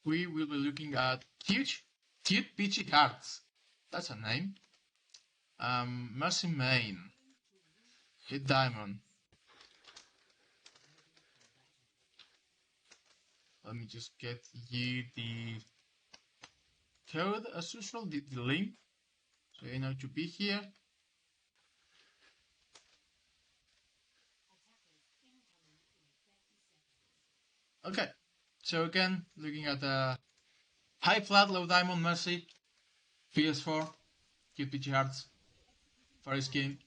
we will be looking at Cute Peachy Hearts. That's a name. Mercy Main. Hit Diamond. Let me just get you the code as usual, the link, so you know to be here. Okay, so again, looking at the high flat, low diamond Mercy, PS4, Cute Peachy Hearts, fire skin.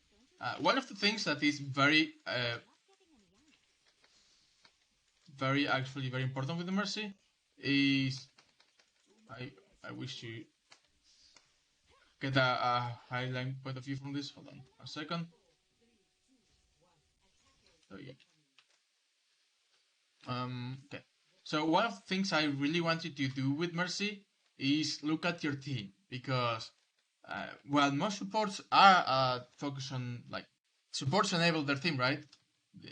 One of the things that is very important with the Mercy is I wish to get a highline point of view from this. Hold on a second. There we go. Okay. So one of the things I really wanted to do with Mercy is look at your team, because while most supports are focused on, like, supports enable their team, right?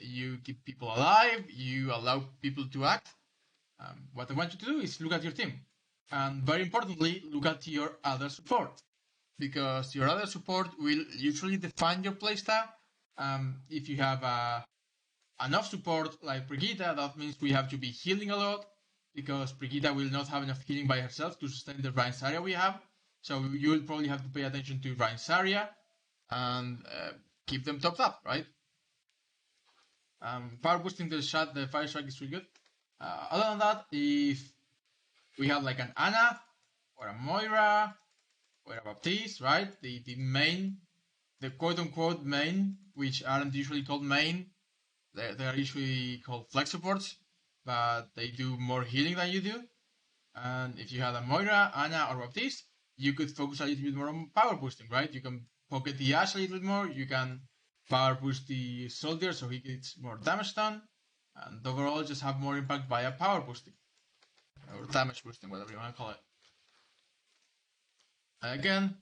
You keep people alive, you allow people to act. What I want you to do is look at your team, and very importantly, look at your other support, because your other support will usually define your playstyle. If you have enough support like Brigitte, that means we have to be healing a lot, because Brigitte will not have enough healing by herself to sustain the Ryan's area we have. So you will probably have to pay attention to Ryan's area and keep them topped up, right? Power boosting the shot, the fire strike is really good. Other than that, if we have like an Anna or a Moira or a Baptiste, right? The main, the quote-unquote main, which aren't usually called main, they are usually called flex supports, but they do more healing than you do. And if you had a Moira, Anna, or Baptiste, you could focus a little bit more on power boosting, right? You can pocket the Ash a little bit more, you can power boost the soldier so he gets more damage done, and overall just have more impact via power boosting, or damage boosting, whatever you want to call it. Again,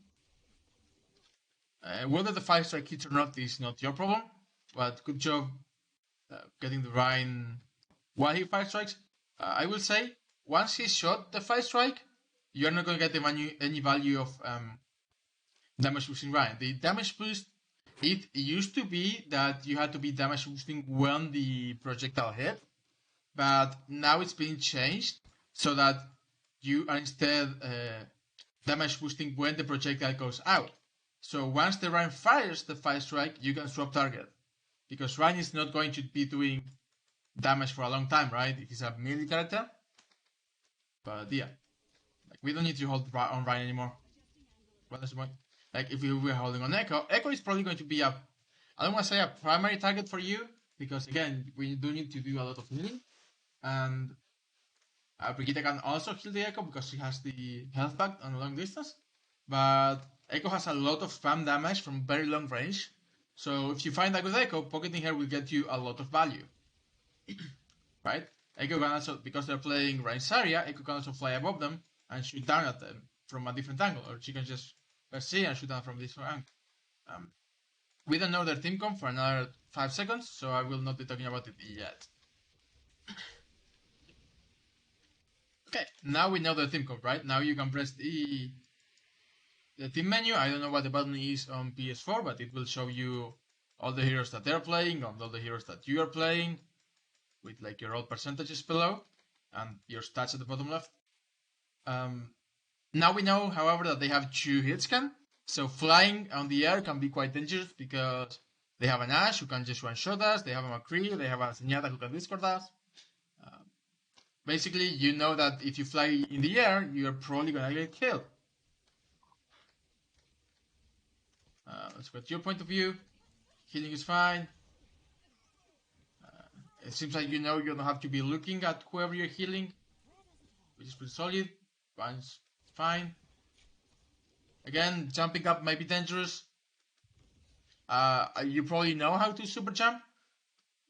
whether the 5-strike hits or not is not your problem, but good job getting the Ryan while he 5-strikes. I will say, once he shot the 5-strike, you're not going to get any value of damage boosting Ryan. The damage boost, it used to be that you had to be damage boosting when the projectile hit, but now it's been changed so that you are instead damage boosting when the projectile goes out. So once the Ryan fires the 5-strike, you can swap target, because Ryan is not going to be doing damage for a long time, right? He's a melee character. But yeah, like, we don't need to hold on Ryan anymore. What is the point? Like, if we were holding on Echo is probably going to be I don't want to say a primary target for you, because again, we do need to do a lot of healing. And Brigitte can also heal the Echo because she has the health pack on a long distance. But Echo has a lot of spam damage from very long range. So if you find a good Echo, pocketing her will get you a lot of value. Right? Echo can also, because they're playing Ryan's area, Echo can also fly above them and shoot down at them from a different angle. Or she can just press C and shoot down from this angle. We don't know their team comp for another 5 seconds, so I will not be talking about it yet. Okay, now we know the team comp, right? Now you can press the team menu. I don't know what the button is on PS4, but it will show you all the heroes that they're playing, and all the heroes that you are playing, with like your old percentages below, and your stats at the bottom left. Now we know, however, that they have 2 hit scan, so flying on the air can be quite dangerous, because they have an Ashe who can just one-shot us, they have a McCree, they have a Zenyatta who can discord us. Basically, you know that if you fly in the air, you're probably gonna get killed. Let's go to your point of view. Healing is fine. It seems like you know you don't have to be looking at whoever you're healing, which is pretty solid. Runs fine. Again, jumping up might be dangerous. You probably know how to super jump,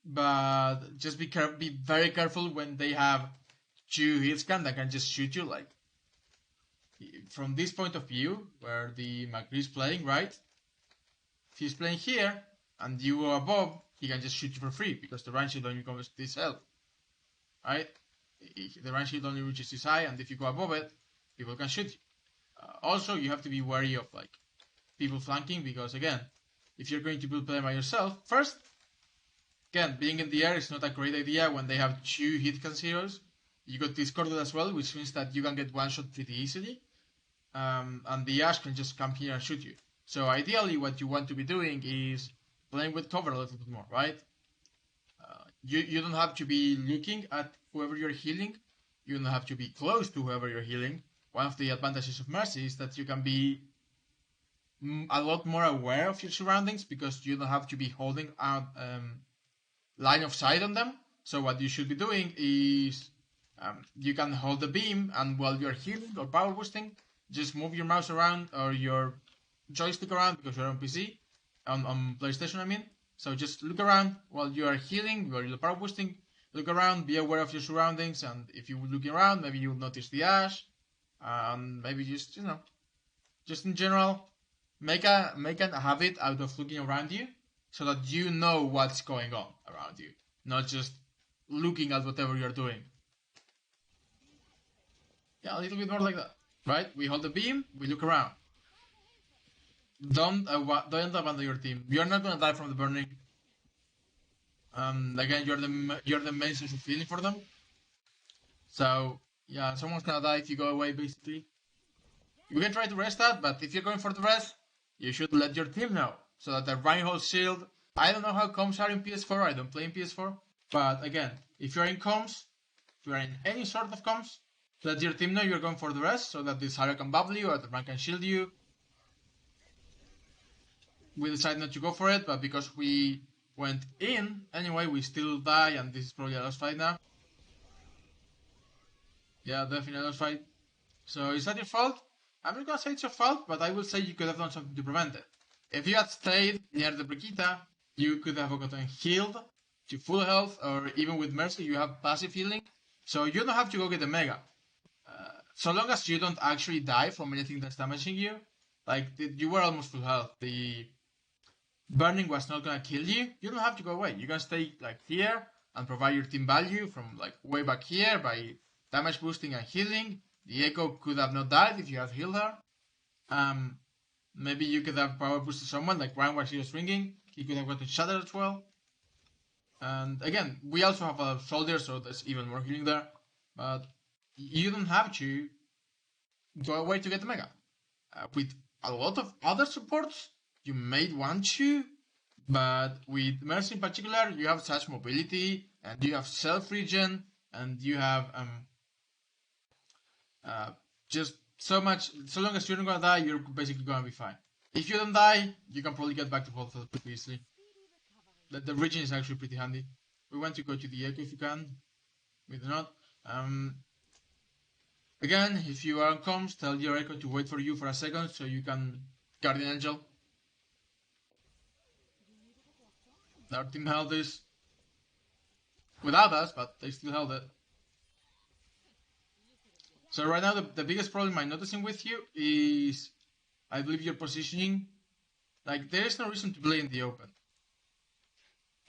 but just be very careful when they have 2 hit scan that can just shoot you. Like, from this point of view, where the McCree is playing, right? If he's playing here and you go above, he can just shoot you for free, because the Ryan shield only covers this health. Right? The range shield only reaches this high, and if you go above it, people can shoot you. Also, you have to be wary of like people flanking, because again, if you're going to build play by yourself, first, again, being in the air is not a great idea when they have 2 hit can heroes. You got discorded as well, which means that you can get one shot pretty easily, and the Ash can just come here and shoot you. So ideally, what you want to be doing is playing with cover a little bit more, right? You don't have to be looking at whoever you're healing. You don't have to be close to whoever you're healing. One of the advantages of Mercy is that you can be a lot more aware of your surroundings, because you don't have to be holding out line of sight on them. So what you should be doing is you can hold the beam, and while you're healing or power boosting, just move your mouse around or your joystick around, because you're on PC, on PlayStation I mean. So just look around while you are healing, while you're power boosting. Look around, be aware of your surroundings, and if you're looking around, maybe you'll notice the Ash, and maybe just just in general, make a habit out of looking around you, so that you know what's going on around you, not just looking at whatever you're doing. Yeah, a little bit more like that, right? We hold the beam, we look around. Don't abandon your team. You're not gonna die from the burning. Again, you're the main source of healing for them. So yeah, someone's gonna die if you go away, basically. You can try to rest that, but if you're going for the rest, you should let your team know, so that the Reinhold shield. I don't know how comms are in PS4. I don't play in PS4, but again, if you're in comms, if you're in any sort of comms, let your team know you're going for the rest, so that this Harrier can bubble you or the rank can shield you. We decided not to go for it, but because we went in anyway, we still die, and this is probably a lost fight now. Yeah, definitely a lost fight. So is that your fault? I'm not gonna say it's your fault, but I will say you could have done something to prevent it. If you had stayed near the Brigitte, you could have gotten healed to full health, or even with Mercy, you have passive healing, so you don't have to go get a Mega. So long as you don't actually die from anything that's damaging you, like you were almost full health. The burning was not gonna kill you. You don't have to go away. You can stay like here and provide your team value from like way back here by damage boosting and healing. The Echo could have not died if you had healed her. Maybe you could have power boosted someone, like Ryan while she was ringing. He could have gotten shattered as well. And again, we also have a soldier, so there's even more healing there. But you don't have to go away to get the Mega. With a lot of other supports, you may want to, but with Mercy in particular, you have such mobility, and you have self-regen, and you have just so much. So long as you're not gonna die, you're basically gonna be fine. If you don't die, you can probably get back to full health pretty easily. The regen is actually pretty handy. We want to go to the Echo if you can. We do not. Again, if you are on comms, tell your Echo to wait for you for a second so you can Guardian Angel. Our team held this without us, but they still held it. So right now, the biggest problem I'm noticing with you is, I believe, your positioning. Like, there is no reason to play in the open.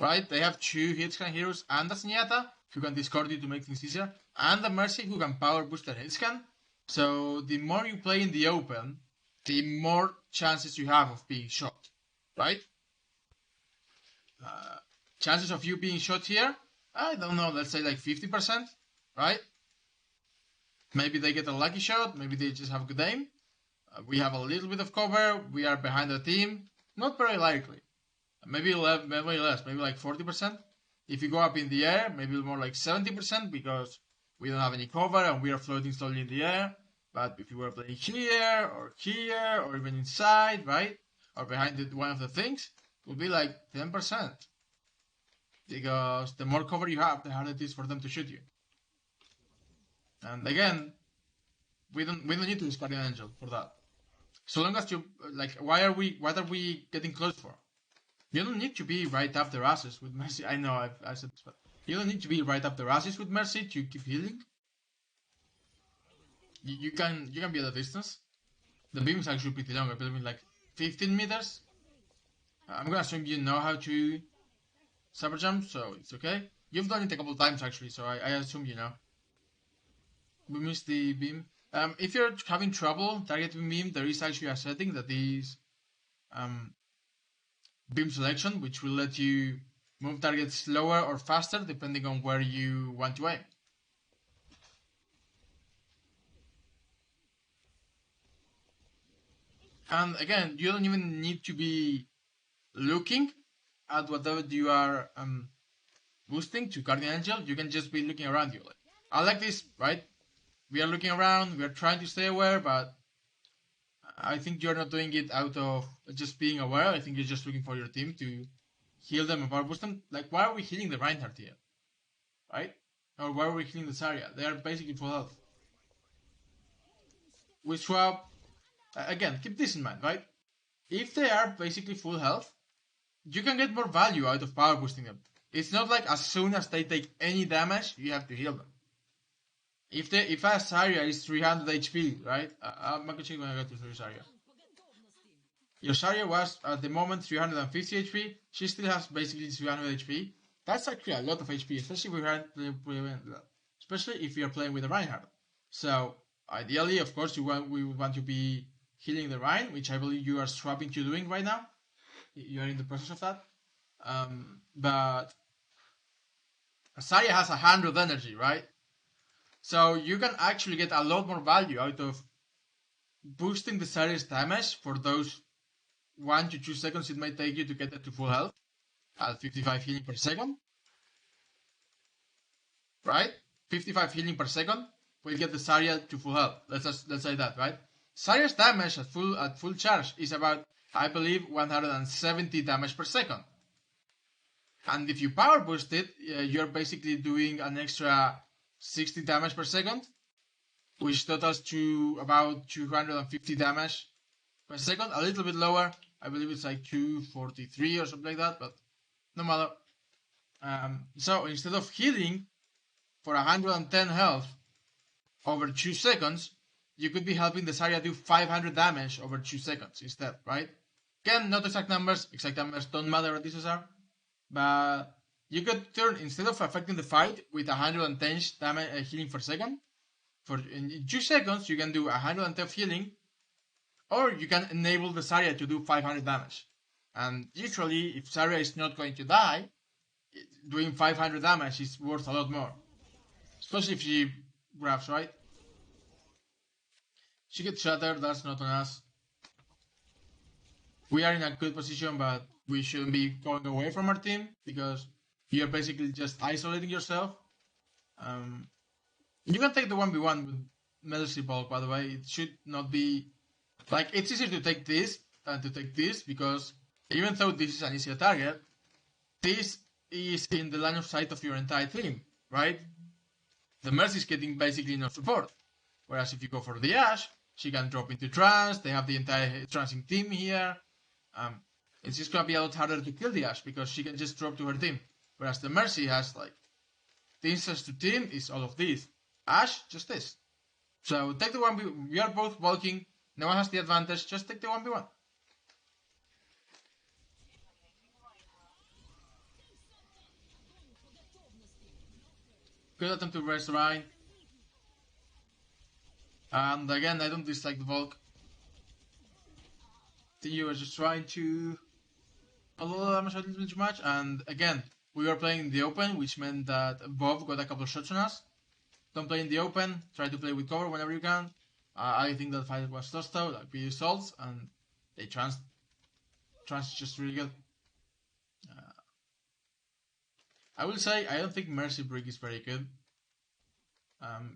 Right? They have 2 hitscan heroes and a Zenyatta, who can discard you to make things easier, and a Mercy who can power boost their hitscan. So the more you play in the open, the more chances you have of being shot. Right? Chances of you being shot here, I don't know, let's say like 50%, right? Maybe they get a lucky shot, maybe they just have good aim. We have a little bit of cover, we are behind the team, not very likely. Maybe less, maybe like 40%. If you go up in the air, maybe more like 70%, because we don't have any cover and we are floating slowly in the air. But if you were playing here, or even inside, right? Or behind one of the things, it would be like 10%. Because the more cover you have, the harder it is for them to shoot you. And again, we don't need to discard an angel for that. So long as you like, what are we getting close for? You don't need to be right up their asses with Mercy. I know I said this, but you don't need to be right up their asses with Mercy to keep healing. You can be at a distance. The beam is actually pretty long. I believe in like 15 meters. I'm gonna assume you know how to cyber jump, so it's okay. You've done it a couple times actually, so I assume you know. we missed the beam. If you're having trouble targeting beam, there is actually a setting that is beam selection, which will let you move targets slower or faster depending on where you want to aim. And again, you don't even need to be looking at whatever you are boosting to Guardian Angel. You can just be looking around you. Like, I like this, right? We are looking around, we are trying to stay aware, but I think you're not doing it out of just being aware. I think you're just looking for your team to heal them and power boost them. Like, why are we healing the Reinhardt here? Right? Or why are we healing the Zarya? They are basically full health. We swap. Again, keep this in mind, right? If they are basically full health, you can get more value out of power boosting them. It's not like as soon as they take any damage, you have to heal them. If a Zarya is 300 HP, right? I'm gonna check when I get to Zarya. Your Zarya was at the moment 350 HP. She still has basically 300 HP. That's actually a lot of HP, especially if you're playing with a Reinhardt. So ideally, of course, we want to be healing the Rein, which I believe you are swapping to doing right now. You are in the process of that. But Zarya has 100 energy, right? So you can actually get a lot more value out of boosting the Zarya's damage for those 1 to 2 seconds it might take you to get it to full health at 55 healing per second. Right? 55 healing per second will get the Zarya to full health. Let's say that, right? Zarya's damage at full charge is about, I believe, 170 damage per second. And if you power boost it, you're basically doing an extra 60 damage per second, which totals to about 250 damage per second. A little bit lower. I believe it's like 243 or something like that, but no matter. So instead of healing for 110 health over 2 seconds, you could be helping the Zarya do 500 damage over 2 seconds instead, right? Again, not exact numbers don't matter what these are, but you could turn, instead of affecting the fight with 110 damage healing per second, in 2 seconds you can do 110 healing, or you can enable the Zarya to do 500 damage. And usually, if Zarya is not going to die, doing 500 damage is worth a lot more. Especially if she grabs, right? She gets shattered, that's not on us. We are in a good position, but we shouldn't be going away from our team, because you're basically just isolating yourself. You can take the 1v1 with Mercy Bulk, by the way. It should not be... Like, it's easier to take this than to take this, because even though this is an easier target, this is in the line of sight of your entire team, right? The Mercy is getting basically no support. Whereas if you go for the Ashe, she can drop into trance, they have the entire trancing team here. It's just gonna be a lot harder to kill the Ashe, because she can just drop to her team. Whereas the Mercy has, like, the instance to team is all of this. Ashe, just this. So take the 1v1, we are both bulking, no one has the advantage, just take the 1v1. Good attempt to raise the Rein. And again, I don't dislike the Volk. I think you were just trying to although damage a little bit too much, and again, we were playing in the open, which meant that Bob got a couple of shots on us. Don't play in the open, try to play with cover whenever you can. I think that fight was tough though, like PU salts, and they trans just really good. I will say, I don't think Mercy Brig is very good.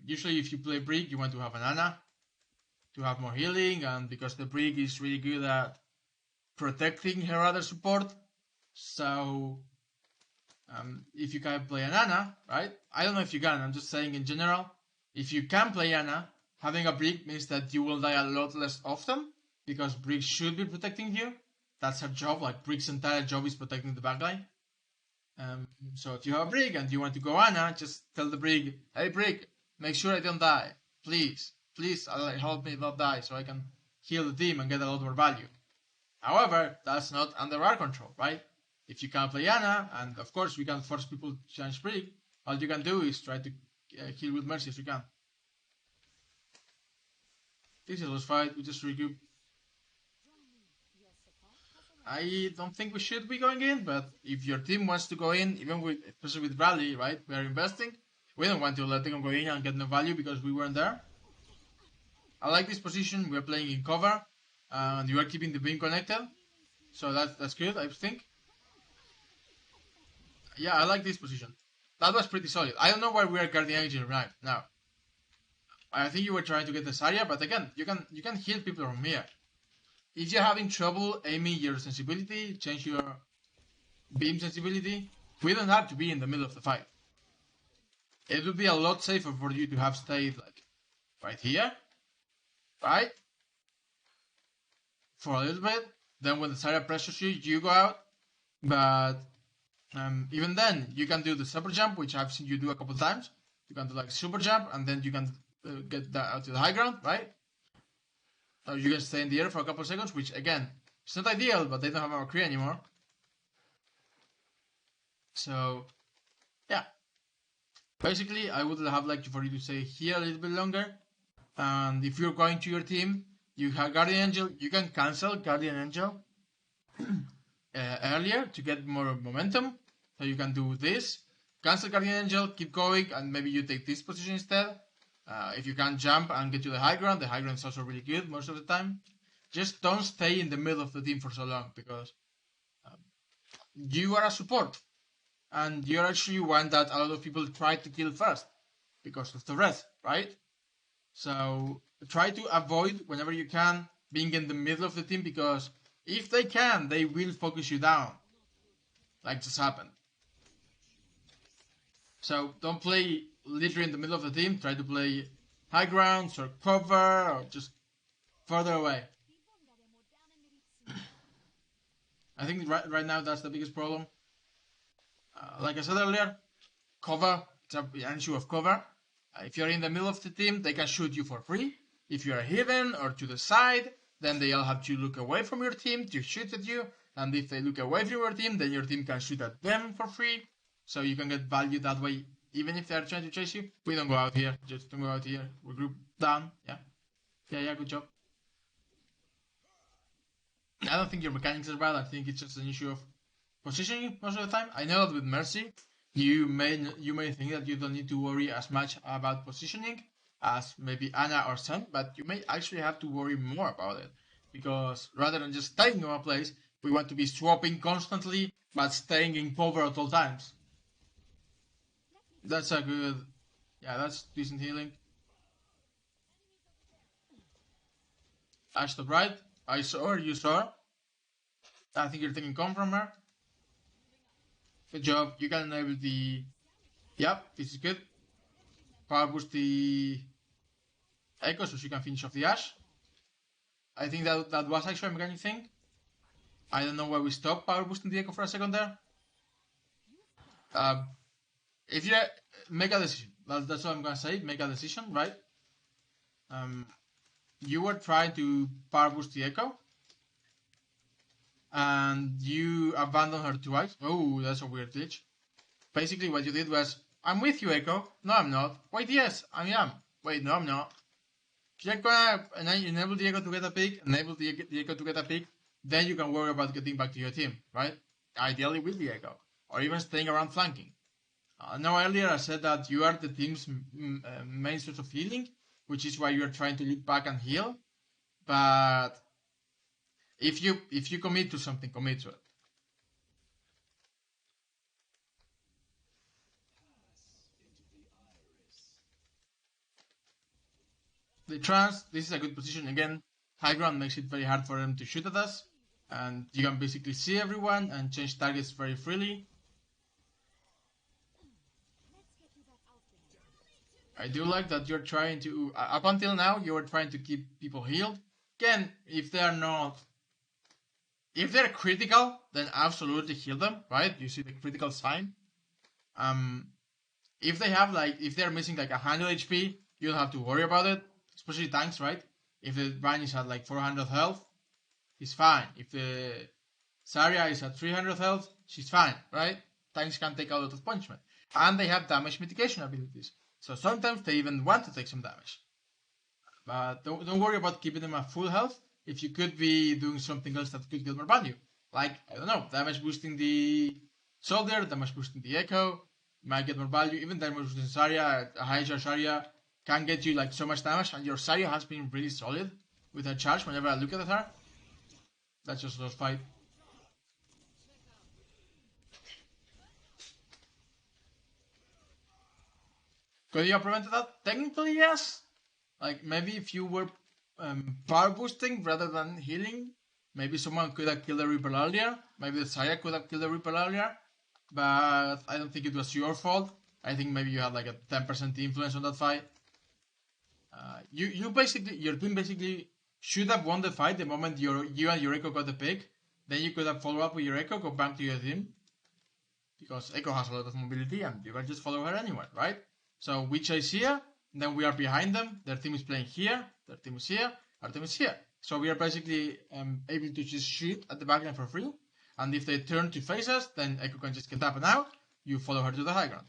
Usually if you play Brig, you want to have an Ana to have more healing, and because the Brig is really good at protecting her other support, so if you can play an Ana, right? I don't know if you can, I'm just saying in general, if you can play Ana, having a Brig means that you will die a lot less often, because Brig should be protecting you. That's her job, like Brig's entire job is protecting the backline. So if you have a Brig and you want to go Ana, just tell the Brig, hey Brig, make sure I don't die. Please, help me not die so I can heal the team and get a lot more value. However, that's not under our control, right? If you can't play Ana, and of course we can't force people to change Brig, all you can do is try to heal with Mercy if you can. This is a loose fight. We just recoup. I don't think we should be going in, but if your team wants to go in, even with, especially with rally, right? We are investing. We don't want to let them go in and get no value because we weren't there. I like this position. We are playing in cover, and you are keeping the beam connected, so that's good. I think. Yeah, I like this position. That was pretty solid. I don't know why we are guarding engine right now. I think you were trying to get this area, but again, you can heal people from here. If you're having trouble aiming your sensibility, change your beam sensibility. We don't have to be in the middle of the fight. It would be a lot safer for you to have stayed like right here, right? For a little bit. Then when the Zarya pressures you, you go out. But even then, you can do the super jump, which I've seen you do a couple times. You can do like super jump, and then you can get that out to the high ground, right? Or you can stay in the air for a couple seconds, which again, it's not ideal, but they don't have our Kree anymore. So, yeah. Basically, I would have liked for you to stay here a little bit longer. And if you're going to your team, you have Guardian Angel, you can cancel Guardian Angel earlier to get more momentum. So you can do this, cancel Guardian Angel, keep going, and maybe you take this position instead. If you can jump and get to the high ground is also really good most of the time. Just don't stay in the middle of the team for so long because you are a support. And you're actually one that a lot of people try to kill first because of the res, right? So try to avoid whenever you can being in the middle of the team because if they can, they will focus you down. Like just happened. So don't play literally in the middle of the team. Try to play high grounds or cover or just further away. I think right now that's the biggest problem. Like I said earlier, cover, it's an issue of cover. If you're in the middle of the team, they can shoot you for free. If you're hidden or to the side, then they'll have to look away from your team to shoot at you. And if they look away from your team, then your team can shoot at them for free. So you can get value that way, even if they're trying to chase you. We don't go out here, just don't go out here. We group down, yeah. Yeah, good job. I don't think your mechanics are bad, I think it's just an issue of positioning most of the time. I know that with Mercy, you may think that you don't need to worry as much about positioning as maybe Anna or Sun, but you may actually have to worry more about it. Because rather than just staying in one place, we want to be swapping constantly, but staying in cover at all times. That's a good... Yeah, that's decent healing. Ash top right. I saw her, you saw her. I think you're taking com from her. Good job. You can enable the... Yep, this is good. Power boost the Echo so she can finish off the Ash. I think that was actually a mechanic thing. I don't know why we stopped power boosting the Echo for a second there. If you make a decision, that's what I'm gonna say. Make a decision, right? You were trying to power boost the Echo, and you abandoned her twice. Oh, that's a weird glitch. Basically, what you did was, I'm with you, Echo. No, I'm not. Wait, yes, I am. Wait, no, I'm not. You're gonna enable the Echo to get a pick, enable the Echo to get a pick, then you can worry about getting back to your team, right? Ideally with the Echo, or even staying around flanking. Now earlier I said that you are the team's main source of healing, which is why you are trying to look back and heal. But if you commit to something, commit to it. The trans, this is a good position again. High ground makes it very hard for them to shoot at us, and you can basically see everyone and change targets very freely. I do like that you're trying to, up until now, you were trying to keep people healed. Again, if they're critical, then absolutely heal them, right? You see the critical sign. If they're missing like 100 HP, you don't have to worry about it, especially tanks, right? If the Ryan is at like 400 health, he's fine. If the Zarya is at 300 health, she's fine, right? Tanks can take a lot of punishment. And they have damage mitigation abilities. So sometimes they even want to take some damage. But don't worry about keeping them at full health if you could be doing something else that could get more value. Like, I don't know, damage boosting the soldier, damage boosting the echo, might get more value. Even damage boosting Zarya, a high charge Zarya can get you like so much damage, and your Zarya has been really solid with her charge whenever I look at her. That's just lost fight. Could you have prevented that? Technically, yes. Like, maybe if you were power boosting rather than healing, maybe someone could have killed the Reaper earlier. Maybe the Zarya could have killed the Reaper earlier. But I don't think it was your fault. I think maybe you had like a 10% influence on that fight. You basically, your team basically should have won the fight the moment you and your Echo got the pick. Then you could have followed up with your Echo, go back to your team. Because Echo has a lot of mobility and you can just follow her anywhere, right? So we chase here, then we are behind them. Their team is playing here, their team is here, our team is here. So we are basically able to just shoot at the backline for free. And if they turn to face us, then Echo can just get up and out. You follow her to the high ground.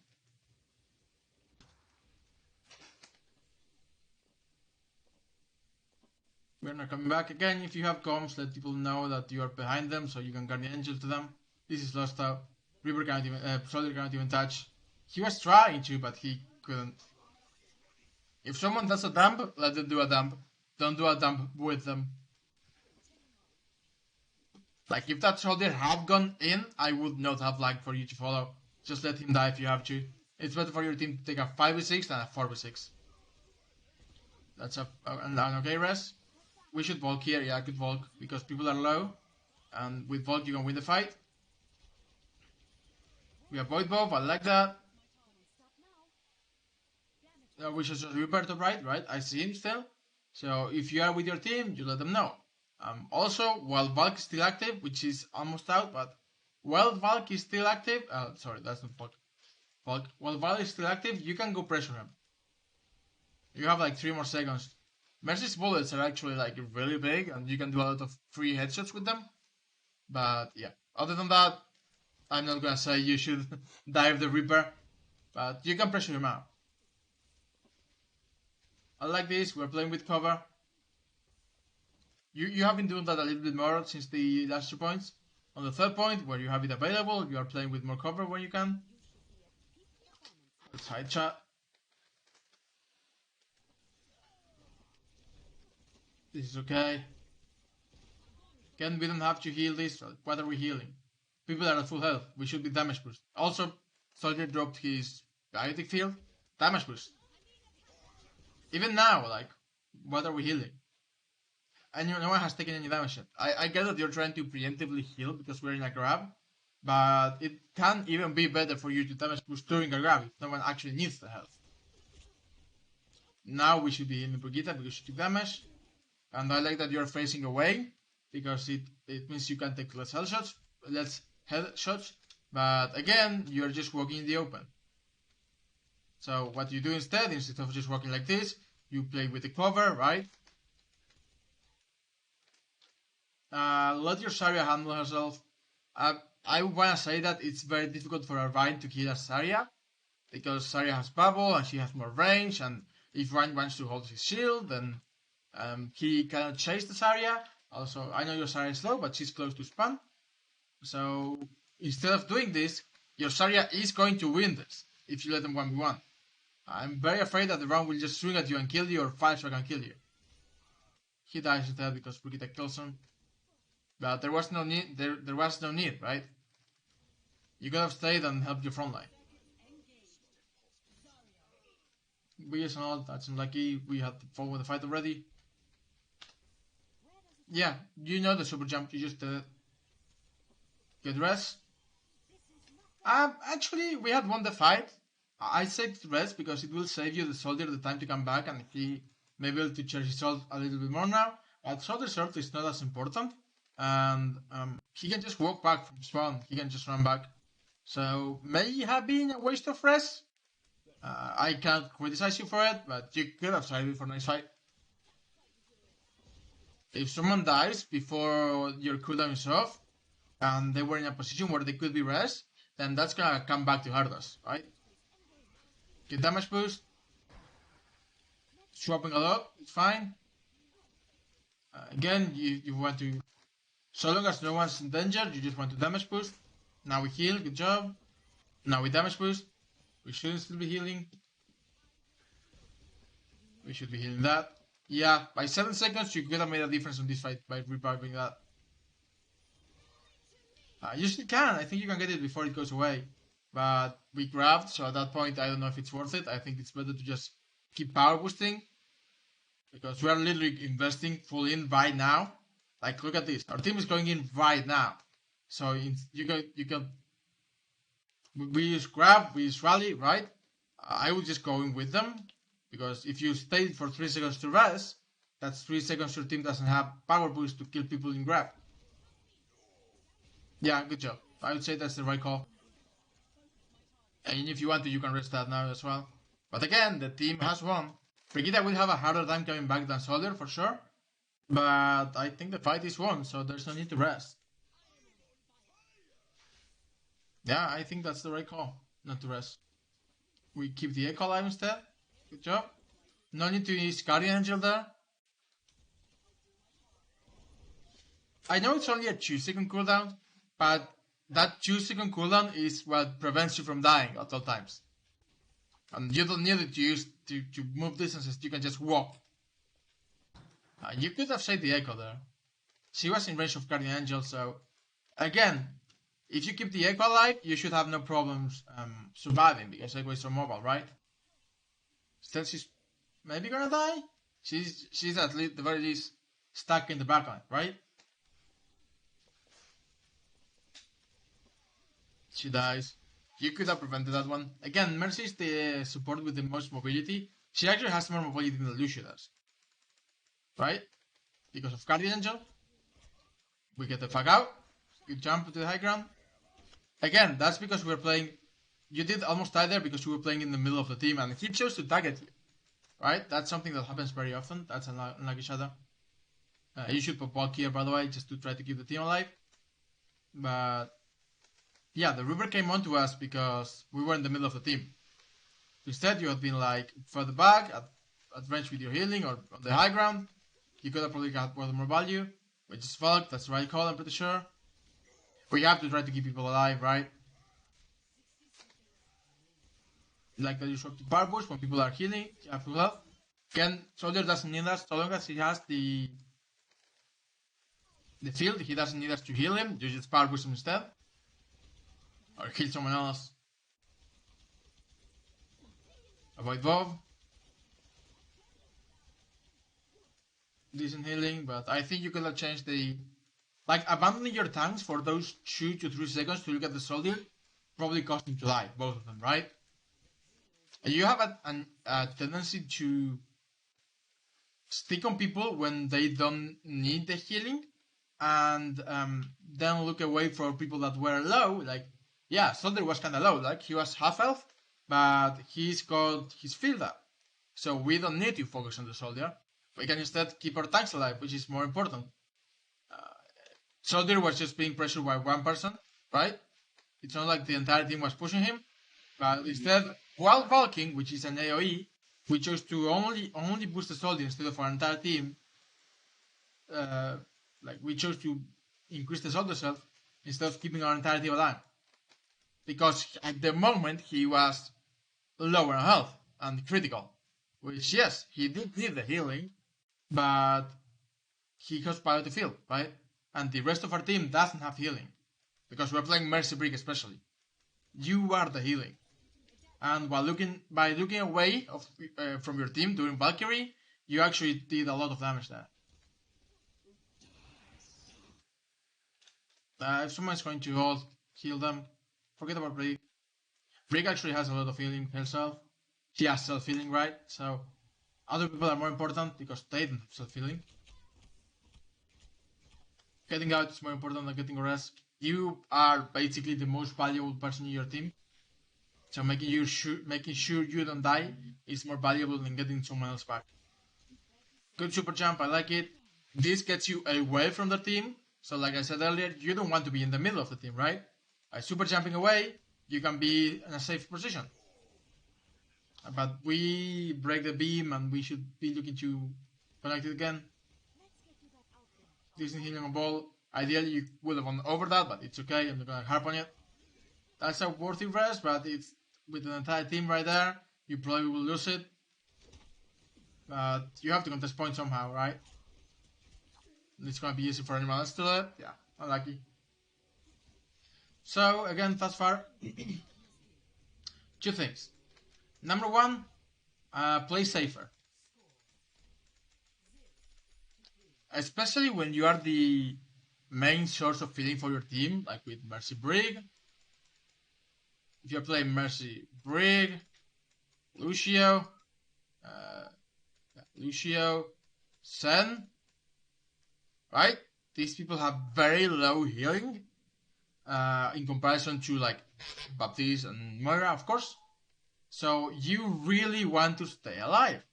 We're not coming back again. If you have comms, let people know that you are behind them so you can guard the angel to them. This is lost out. Reaper can't even, Soldier can't even touch. He was trying to, but he couldn't. If someone does a dump, let them do a dump. Don't do a dump with them. Like, if that soldier had gone in, I would not have liked for you to follow. Just let him die if you have to. It's better for your team to take a 5v6 than a 4v6. That's an okay res. We should Volk here, yeah, good Volk, because people are low. And with Volk you can win the fight. We avoid both, I like that. We should just Reaper to right? I see him still. So if you are with your team, you let them know. Also, while Valk is still active, which is almost out, but while Valk is still active, sorry, that's not Valk. While Valk is still active, you can go pressure him. You have like 3 more seconds. Mercy's bullets are actually like really big, and you can do a lot of free headshots with them. But yeah, other than that, I'm not gonna say you should dive the Reaper, but you can pressure him out. I like this, we're playing with cover. You have been doing that a little bit more since the last 2 points. On the 3rd point, where you have it available, you are playing with more cover when you can. Side chat. This is okay. Again, we don't have to heal this. What are we healing? People are at full health. We should be damage boost. Also, Soldier dropped his biotic field. Damage boost. Even now, like, what are we healing? And no one has taken any damage yet. I get that you're trying to preemptively heal because we're in a grab, but it can even be better for you to damage boost during a grab if no one actually needs the health. Now we should be healing Brigitte because she took damage, and I like that you're facing away because it means you can take less headshots, but again, you're just walking in the open. So what you do instead of just walking like this, you play with the cover, right? Let your Zarya handle herself. I want to say that it's very difficult for Ryan to kill a Zarya because Zarya has bubble and she has more range, and if Ryan wants to hold his shield, then he cannot chase the Zarya. Also, I know your Zarya is slow, but she's close to spam. So instead of doing this, your Zarya is going to win this if you let them 1v1. I'm very afraid that the round will just swing at you and kill you, or 5 can kill you. He dies instead because Brigitte kills him. But there was no need. There was no need, right? You could have stayed and helped your front line. We is not. That's unlucky. We had to fall with the fight already. Yeah, you know the super jump. You just get rest. Actually, we had won the fight. I saved rest because it will save you the soldier the time to come back, and he may be able to charge his ult a little bit more now. But soldier's ult is not as important. And he can just walk back from spawn. He can just run back. So may have been a waste of rest. I can't criticize you for it, but you could have saved it for next fight. If someone dies before your cooldown is off, and they were in a position where they could be rest, then that's gonna come back to hurt us, right? Get damage boost. swapping a lot, it's fine. Again, you want to, so long as no one's in danger, you just want to damage boost. Now we heal, good job. Now we damage boost. We shouldn't still be healing. We should be healing that. Yeah, by 7 seconds, you could have made a difference in this fight by reviving that. You still can. I think you can get it before it goes away. But we grabbed, so at that point, I don't know if it's worth it. I think it's better to just keep power boosting. Because we are literally investing full in right now. Like, look at this. Our team is going in right now. So you can. We use grab, we use rally, right? I would just go in with them. Because if you stay for 3 seconds to rest, that's 3 seconds your team doesn't have power boost to kill people in grab. Yeah, good job. I would say that's the right call. And if you want to, you can rest that now as well. But again, the team has won. Brigitte will have a harder time coming back than Soldier for sure. But I think the fight is won, so there's no need to rest. Yeah, I think that's the right call, not to rest. We keep the Echo alive instead. Good job. No need to use Guardian Angel there. I know it's only a 2-second cooldown, but that 2-second cooldown is what prevents you from dying at all times. And you don't need it to use to move distances, you can just walk. You could have saved the Echo there. She was in range of Guardian Angel, so again, if you keep the Echo alive, you should have no problems surviving, because Echo is so mobile, right? Still, she's maybe gonna die? She's at least, the very least, stuck in the backline, right? She dies. You could have prevented that one. Again, Mercy is the support with the most mobility. She actually has more mobility than Lucio does. Right? Because of Guardian Angel. We get the fuck out. You jump to the high ground. Again, that's because we're playing... You did almost die there because you were playing in the middle of the team and he chose to target you. Right? That's something that happens very often. That's unlike each other. You should pop bulk here, by the way, just to try to keep the team alive. But... yeah, the river came onto us because we were in the middle of the team. Instead, you had been like further back, at range with your healing, or on the high ground. You could have probably got more value, which is fucked. That's the right call, I'm pretty sure. We have to try to keep people alive, right? Like that you swap to power boost when people are healing, you have full health. Again, Soldier doesn't need us so long as he has the field. He doesn't need us to heal him, you just power boost him instead. Or kill someone else. Avoid VOD. Decent healing, but I think you could have changed the... like, abandoning your tanks for those 2 to 3 seconds to look at the soldier probably cost him to die, both of them, right? You have a tendency to stick on people when they don't need the healing, and then look away for people that were low, like... yeah, Soldier was kinda low, like he was half health, but he's got his field up. So we don't need to focus on the Soldier. We can instead keep our tanks alive, which is more important. Soldier was just being pressured by one person, right? It's not like the entire team was pushing him. But instead, while bulking, which is an AoE, we chose to only boost the Soldier instead of our entire team. Like we chose to increase the Soldier self instead of keeping our entire team alive. Because at the moment he was lower in health and critical. Which, yes, he did need the healing, but he has power to field, right? And the rest of our team doesn't have healing. Because we're playing Mercy Brick especially. You are the healing. And by looking away from your team during Valkyrie, you actually did a lot of damage there. If someone's going to heal them, forget about Brick. Brick actually has a lot of healing herself. She has self-healing, right? So other people are more important because they don't have self-healing. Getting out is more important than getting rest. You are basically the most valuable person in your team. So making sure you don't die is more valuable than getting someone else back. Good super jump, I like it. This gets you away from the team. So like I said earlier, you don't want to be in the middle of the team, right? By super jumping away, you can be in a safe position. but we break the beam and we should be looking to connect it again. This is healing a ball. Ideally, you would have gone over that, but it's okay. I'm not gonna harp on it. That's a worthy rest, but it's with an entire team right there. You probably will lose it. But you have to contest points somehow, right? It's gonna be easy for anyone else to do it. Yeah, unlucky. So again, thus far, two things. Number one, play safer. Especially when you are the main source of feeling for your team, like with Mercy Brig. If you're playing Mercy Brig, Lucio, Sen, right? These people have very low healing in comparison to like Baptiste and Moira, of course. So you really want to stay alive.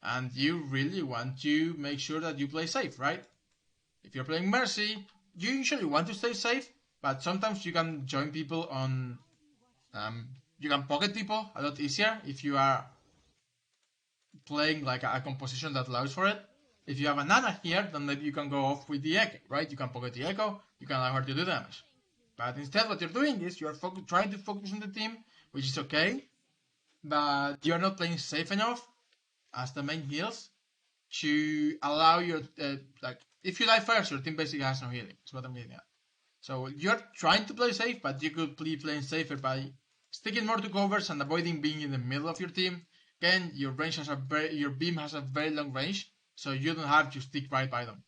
And you really want to make sure that you play safe, right? If you're playing Mercy, you usually want to stay safe, but sometimes you can join people on... you can pocket people a lot easier if you are playing like a composition that allows for it. If you have a Nana here, then maybe you can go off with the Echo, right? You can pocket the Echo, you can allow her to do damage. But instead what you're doing is you're trying to focus on the team, which is okay, but you're not playing safe enough as the main heals to allow your, like, if you die first, your team basically has no healing. That's what I'm getting at. So you're trying to play safe, but you could be playing safer by sticking more to covers and avoiding being in the middle of your team. Again, your range has your beam has a very long range, so you don't have to stick right by them.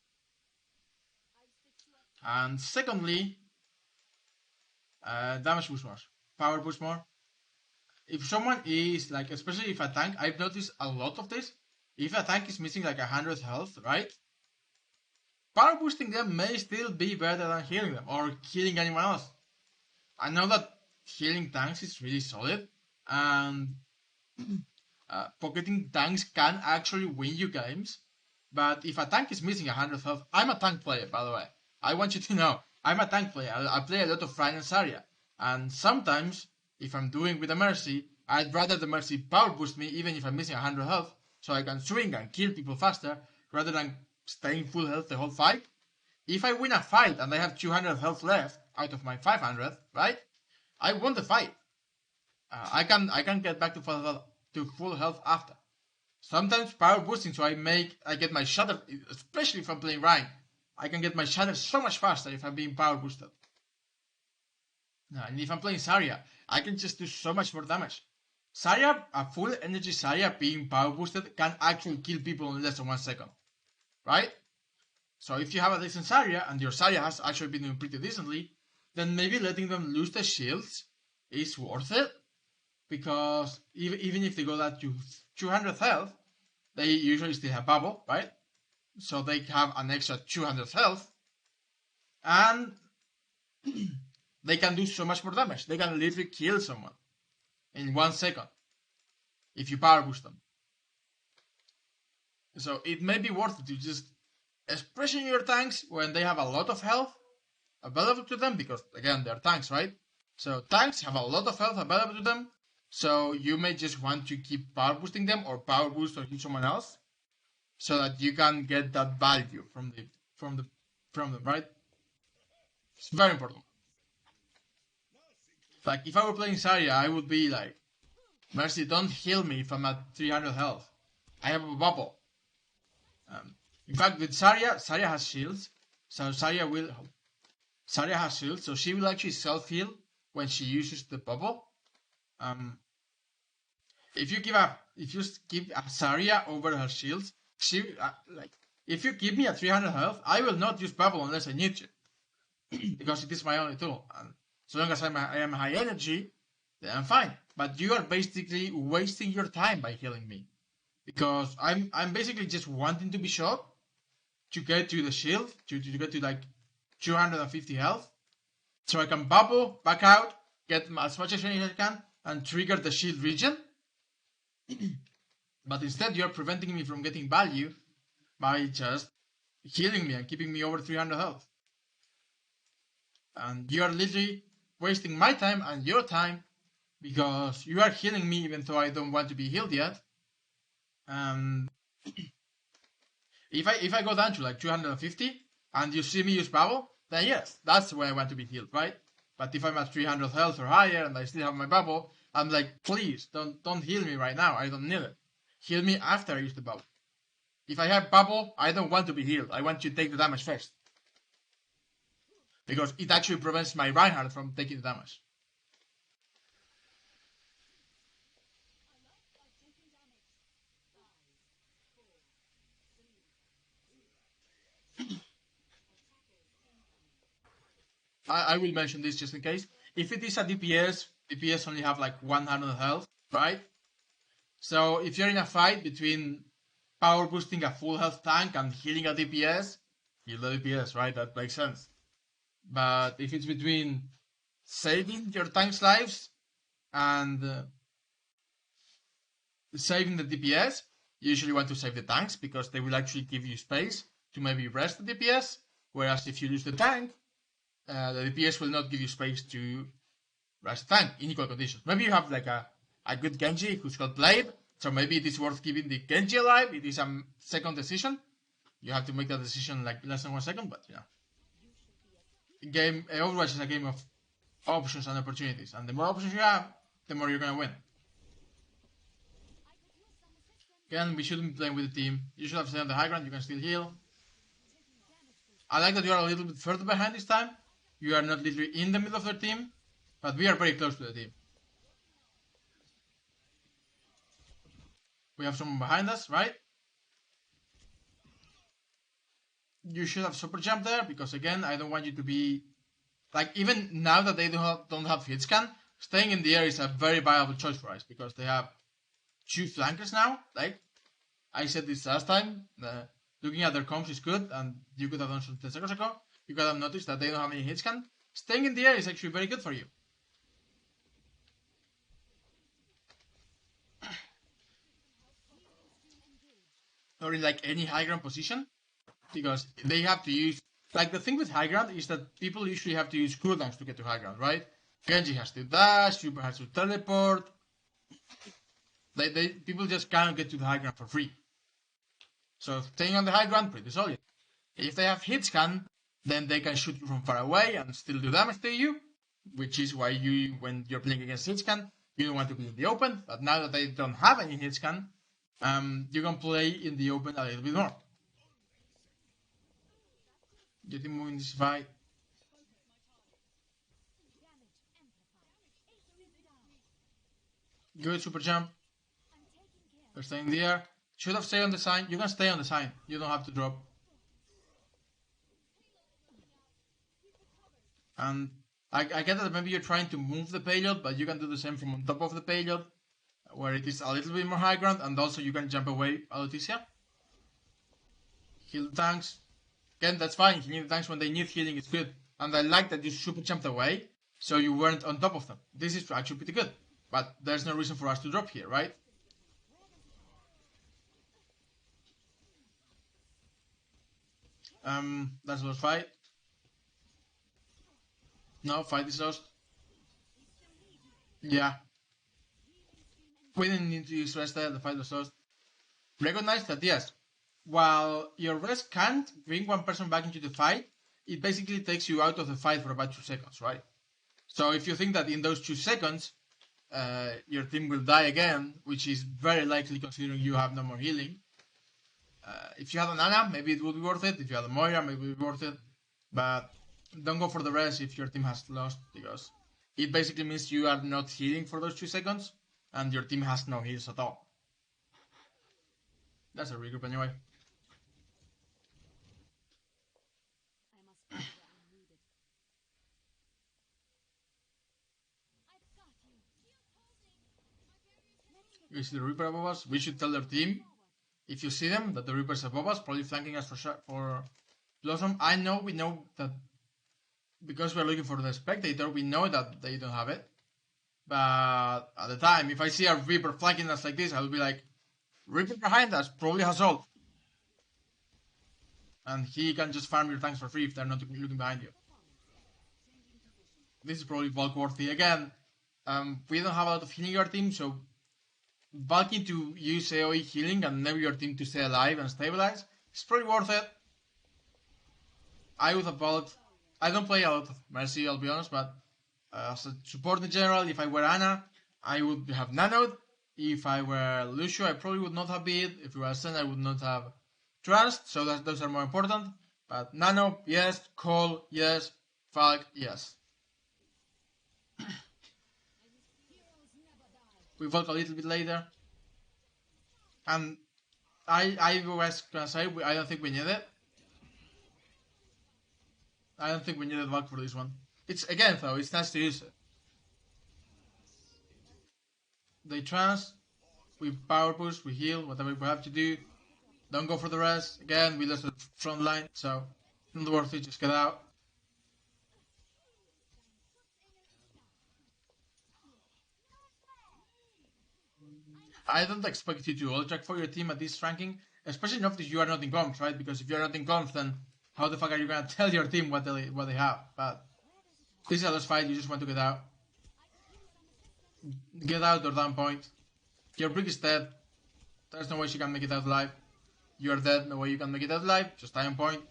And secondly, damage boost more, power boost more. If someone is like, especially if a tank, I've noticed a lot of this. If a tank is missing like 100 health, right? Power boosting them may still be better than healing them or killing anyone else. I know that healing tanks is really solid, and pocketing tanks can actually win you games. But if a tank is missing 100 health, I'm a tank player, by the way. I want you to know, I'm a tank player. I play a lot of Ryan and Zarya, and sometimes, if I'm doing with a Mercy, I'd rather the Mercy power boost me even if I'm missing 100 health, so I can swing and kill people faster, rather than staying full health the whole fight. If I win a fight and I have 200 health left out of my 500, right? I won the fight. I can get back to full health after. Sometimes power boosting, so I get my shatter, especially if I'm playing Ryan. I can get my shatter so much faster if I'm being power boosted. And if I'm playing Zarya, I can just do so much more damage. Zarya, a full energy Zarya being power boosted can actually kill people in less than 1 second. Right? So if you have a decent Zarya, and your Zarya has actually been doing pretty decently, then maybe letting them lose the shields is worth it. Because even if they go down to 200 health, they usually still have bubble, right? So they have an extra 200 health, and they can do so much more damage. They can literally kill someone in 1 second if you power boost them. So it may be worth it to just, especially your tanks when they have a lot of health available to them, because again, they're tanks, right? So tanks have a lot of health available to them, so you may just want to keep power boosting them or power boost or hit someone else, so that you can get that value from them, right? It's very important. Like if I were playing Zarya, I would be like, Mercy, don't heal me if I'm at 300 health. I have a bubble. In fact, with Zarya has shields, so Zarya has shields, so she will actually self-heal when she uses the bubble. If you keep a Zarya over her shields, she like if you keep me at 300 health, I will not use bubble unless I need to, because it is my only tool. And so long as I am high energy, then I'm fine. But you are basically wasting your time by healing me, because I'm basically just wanting to be shot to get to the shield, to get to like 250 health, so I can bubble, back out, get as much as I can, and trigger the shield region. But instead, you're preventing me from getting value by just healing me and keeping me over 300 health. And you're literally wasting my time and your time because you are healing me even though I don't want to be healed yet. And if I go down to like 250 and you see me use bubble, then yes, that's where I want to be healed, right? But if I'm at 300 health or higher and I still have my bubble, I'm like, please don't heal me right now. I don't need it. Heal me after I use the bubble. If I have bubble, I don't want to be healed. I want to take the damage first, because it actually prevents my Reinhardt from taking the damage. I will mention this just in case. If it is a DPS only have like 100 health, right? So if you're in a fight between power boosting a full health tank and healing a DPS, heal the DPS, right? That makes sense. But if it's between saving your tank's lives and saving the DPS, you usually want to save the tanks because they will actually give you space to maybe rest the DPS. Whereas if you lose the tank, the DPS will not give you space to rest the tank in equal conditions. Maybe you have like a good Genji who's got Blade, so maybe it is worth keeping the Genji alive. It is a second decision. You have to make that decision like less than 1 second, but yeah. Overwatch is a game of options and opportunities, and the more options you have, the more you're gonna win. Again, we shouldn't be playing with the team. You should have stayed on the high ground, you can still heal. I like that you are a little bit further behind this time. You are not literally in the middle of their team, but we are very close to the team. We have someone behind us, right? You should have super jump there, because again, I don't want you to be... Like, even now that they don't have hit scan, staying in the air is a very viable choice for us, because they have 2 flankers now. Like, I said this last time, looking at their comps is good, and you could have done some 10 seconds ago. You could have noticed that they don't have any hit scan. Staying in the air is actually very good for you. Or in like any high ground position, because they have to use... Like, the thing with high ground is that people usually have to use cooldowns to get to high ground, right? Genji has to dash, Super has to teleport. People just can't get to the high ground for free. So staying on the high ground, pretty solid. If they have hit scan, then they can shoot you from far away and still do damage to you, which is why when you're playing against hit scan, you don't want to be in the open. But now that they don't have any hit scan, you can play in the open a little bit more. Getting moving this fight. Good super jump. They're staying there. Should have stayed on the sign. You can stay on the sign. You don't have to drop. And I get that maybe you're trying to move the payload, but you can do the same from on top of the payload, where it is a little bit more high ground, and also you can jump away a lot easier. Heal the tanks. Again, that's fine. Healing the tanks when they need healing is good. And I like that you super jumped away, so you weren't on top of them. This is actually pretty good. But there's no reason for us to drop here, right? That's what fight. No, fight is lost. Yeah. We didn't need to use rest there, the fight was lost. Recognize that, yes, while your rest can't bring one person back into the fight, it basically takes you out of the fight for about 2 seconds, right? So if you think that in those 2 seconds, your team will die again, which is very likely considering you have no more healing. If you had an Ana, maybe it would be worth it. If you had a Moira, maybe it would be worth it. But don't go for the rest if your team has lost, because it basically means you are not healing for those 2 seconds, and your team has no heals at all. That's a regroup anyway. You see the Reaper above us? We should tell their team, if you see them, that the Reaper's above us, probably flanking us for Blossom. We know that because we're looking for the Spectator, we know that they don't have it. But at the time, if I see a Reaper flanking us like this, I will be like, Reaper behind us probably has ult. And he can just farm your tanks for free if they're not looking behind you. This is probably bulk worthy. Again, We don't have a lot of healing in our team, so bulking to use AoE healing and enable your team to stay alive and stabilize is pretty worth it. I would have bulked. I don't play a lot of Mercy, I'll be honest, but as a support in general, if I were Ana, I would have nanoed. If I were Lucio, I probably would not have beat. If you were Sen, I would not have Trust, so those are more important. But Nano, yes. Cole, yes. Falk, yes. We Falk a little bit later. And I was gonna say, I don't think we need it. I don't think we needed Valk for this one. It's, again though, it's nice to use it. They trans, we power push, we heal, whatever we have to do. Don't go for the rest. Again, we lost the front line, so not worth it, just get out. I don't expect you to ult-track for your team at this ranking, especially not if you are not in comms, right? Because if you are not in comms, then how the fuck are you gonna tell your team what they have? But this is a lost fight, you just want to get out. Get out or down point. Your brick is dead. There's no way she can make it out alive. You are dead, no way you can make it out alive. Just die on point.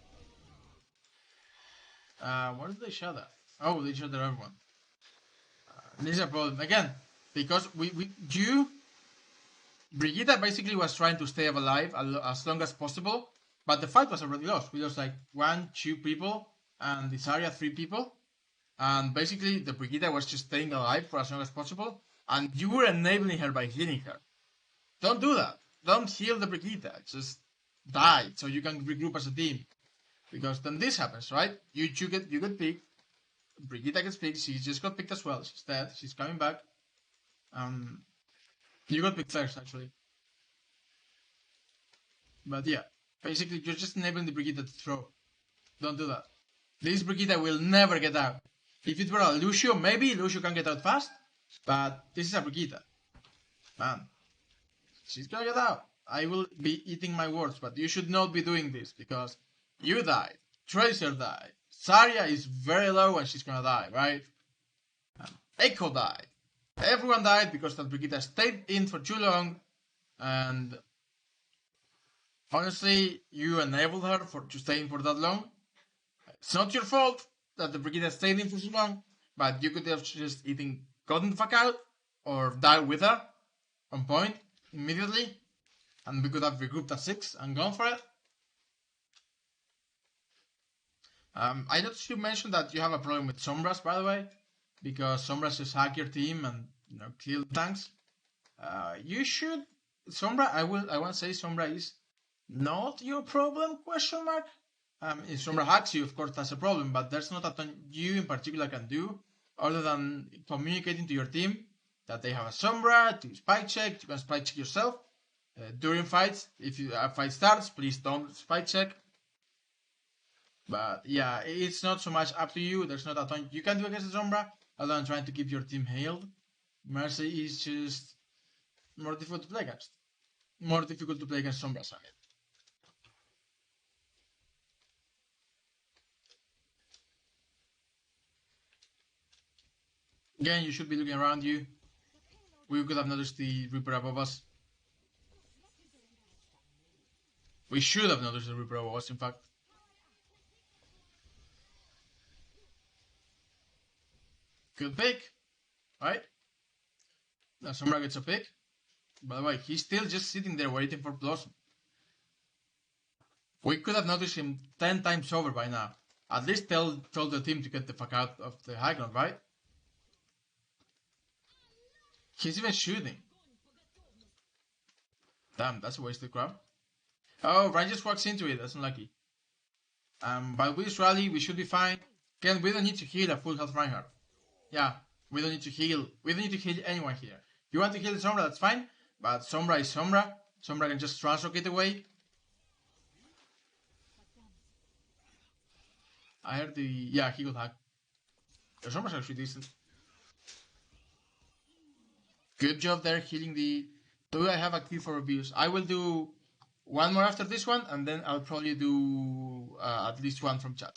Where did they shot at? Oh, they shot at everyone. This is a problem. Again, because Brigitte basically was trying to stay alive as long as possible, but the fight was already lost. We lost like 1, 2 people, and this area 3 people. And basically, the Brigitte was just staying alive for as long as possible, and you were enabling her by healing her. Don't do that. Don't heal the Brigitte. Just die so you can regroup as a team. Because then this happens, right? You get picked. Brigitte gets picked. She just got picked as well. She's dead. She's coming back. You got picked first, actually. But yeah, basically you're just enabling the Brigitte to throw. Don't do that. This Brigitte will never get out. If it were a Lucio, maybe Lucio can get out fast. But this is a Brigitte. Man. She's gonna get out. I will be eating my words, but you should not be doing this because you died. Tracer died. Zarya is very low and she's gonna die, right? Echo died. Everyone died because that Brigitte stayed in for too long, and honestly, you enabled her to stay in for that long. It's not your fault that the Brigitte stayed in for so long, but you could have just gotten the fuck out or died with her on point immediately, and we could have regrouped at 6 and gone for it. I noticed you mentioned that you have a problem with Sombras, by the way, because Sombras just hack your team and kill tanks. You should Sombra. I want to say Sombra is not your problem? Question mark. If Sombra hacks you, of course that's a problem, but there's not a ton you in particular can do other than communicating to your team that they have a Sombra to spike check. You can spike check yourself during fights. If a fight starts, please don't spike check. But yeah, it's not so much up to you. There's not a ton you can do against the Sombra other than trying to keep your team healed. Mercy is just more difficult to play against. More difficult to play against Sombras, I mean. Again, you should be looking around you. We could have noticed the Reaper above us. We should have noticed the Reaper above us, in fact. Good pick, right? Now Sombra gets a pick. By the way, he's still just sitting there waiting for Blossom. We could have noticed him 10 times over by now. At least told the team to get the fuck out of the high ground, right? He's even shooting. Damn, that's a wasted grab. Oh, Ryan just walks into it. That's unlucky. But with this rally, we should be fine. Again, we don't need to heal a full health Reinhardt. Yeah, we don't need to heal. We don't need to heal anyone here. You want to heal the Sombra, that's fine. But Sombra is Sombra. Sombra can just translocate away. I heard yeah, he got hacked. The Sombra's actually decent. Good job there healing the... Do I have a queue for reviews? I will do one more after this one, and then I'll probably do at least one from chat.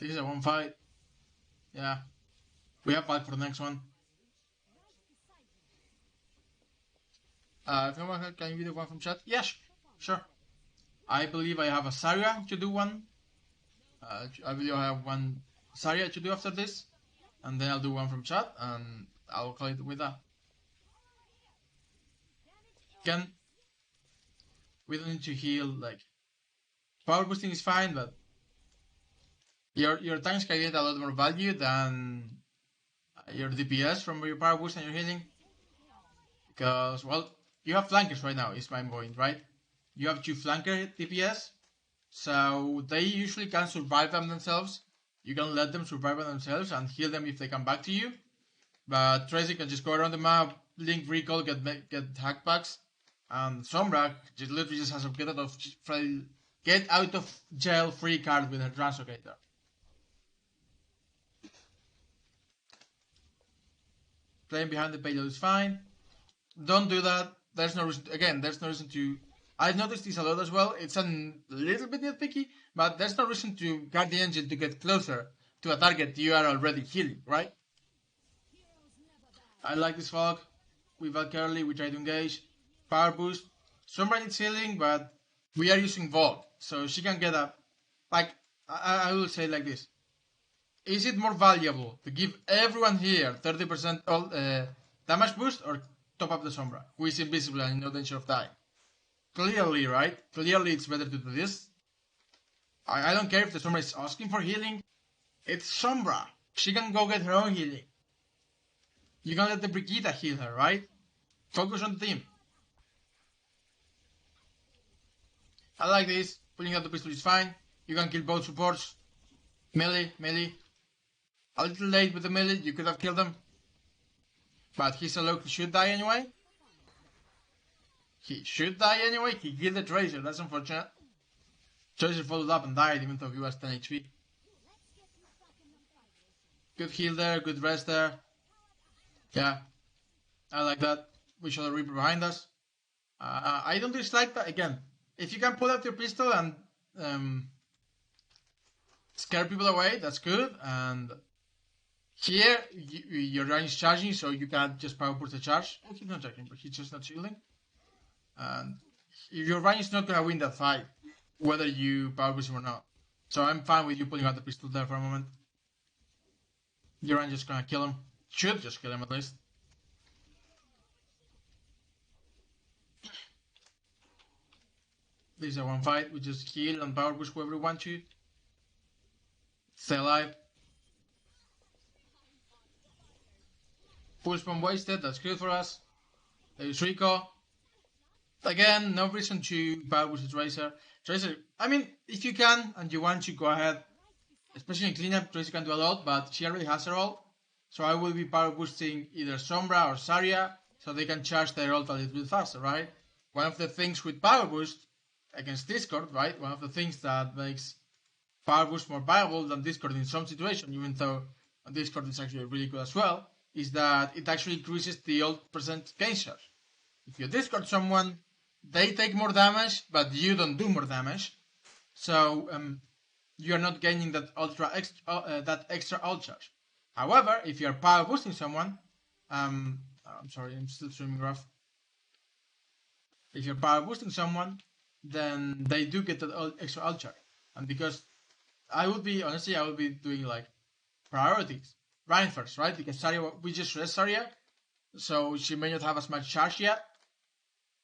This is a one fight. Yeah. We have fight for the next one. If anyone can you do the one from chat? Yes, sure. I believe I have a Saria to do one. I believe I have one Saria to do after this. And then I'll do one from chat and I'll call it with that. We don't need to heal, like, power boosting is fine, but your tanks can get a lot more value than your DPS from your power boost and your healing. Because, well, you have flankers right now, is my point, right? You have 2 flanker DPS, so they usually can survive them themselves. You can let them survive by themselves and heal them if they come back to you. But Tracy can just go around the map, link recall, get hack packs, and Sombra just literally just has a get out of jail free card with her translocator. Playing behind the payload is fine. Don't do that. There's no reason. There's no reason to. I've noticed this a lot as well. It's a little bit nitpicky, but there's no reason to guard the engine to get closer to a target you are already healing, right? I like this fog. We Valkyrie, we try to engage. Power boost. Sombra needs healing, but we are using VOD, so she can get a. Like, I will say it like this. Is it more valuable to give everyone here 30% damage boost or top up the Sombra, who is invisible and in no danger of dying? Clearly, right? Clearly it's better to do this. I don't care if the Sombra is asking for healing. It's Sombra. She can go get her own healing. You can let the Brigitte heal her, right? Focus on the team. I like this. Pulling out the pistol is fine. You can kill both supports. Melee. A little late with the melee, you could have killed him. But he's a low, he should die anyway. He killed the Tracer, that's unfortunate. Tracer followed up and died even though he was 10 HP. Good heal there, good rest there. Yeah, I like that. We shot a Reaper behind us. I don't dislike that. Again, if you can pull out your pistol and scare people away, that's good. And here, your range is charging, so you can just power boost the charge. Oh, he's not charging, but he's just not shielding. And your range is not going to win that fight, whether you power boost him or not. So I'm fine with you pulling out the pistol there for a moment. Your range is going to kill him. Should just kill him at least. This is a one fight. We just heal and power boost whoever we want to. Stay alive. Full spawn wasted, that's good for us. There's Rico. Again, no reason to power boost the Tracer. Tracer, I mean, if you can and you want to, go ahead. Especially in cleanup, Tracer can do a lot, but she already has her ult. So I will be power boosting either Sombra or Saria, so they can charge their ult a little bit faster, right? One of the things with power boost against Discord, right? One of the things that makes power boost more viable than Discord in some situation, even though Discord is actually really good as well, is that it actually increases the ult percent gain share. If you Discord someone, they take more damage, but you don't do more damage. So you are not gaining that extra ult charge. However, if you are power boosting someone, I'm sorry, I'm still streaming rough. If you're power boosting someone, then they do get that extra ult charge. And because I would be doing like priorities. Ryan first, right? Because Saria, we just rest Saria, so she may not have as much charge yet.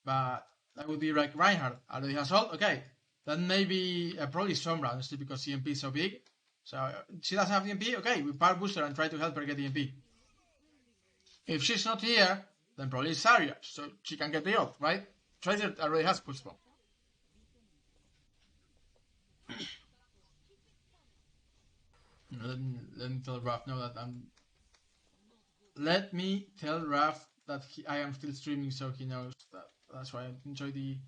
But that would be like Reinhardt already has ult. Okay, then maybe probably Sombra, honestly, because EMP is so big. So she doesn't have EMP. Okay, we power boost her and try to help her get EMP. If she's not here, then probably Saria, so she can get the ult, right? Tracer already has push bomb. Let me tell Raf know that Let me tell Raf that I am still streaming, so he knows that. That's why I enjoy the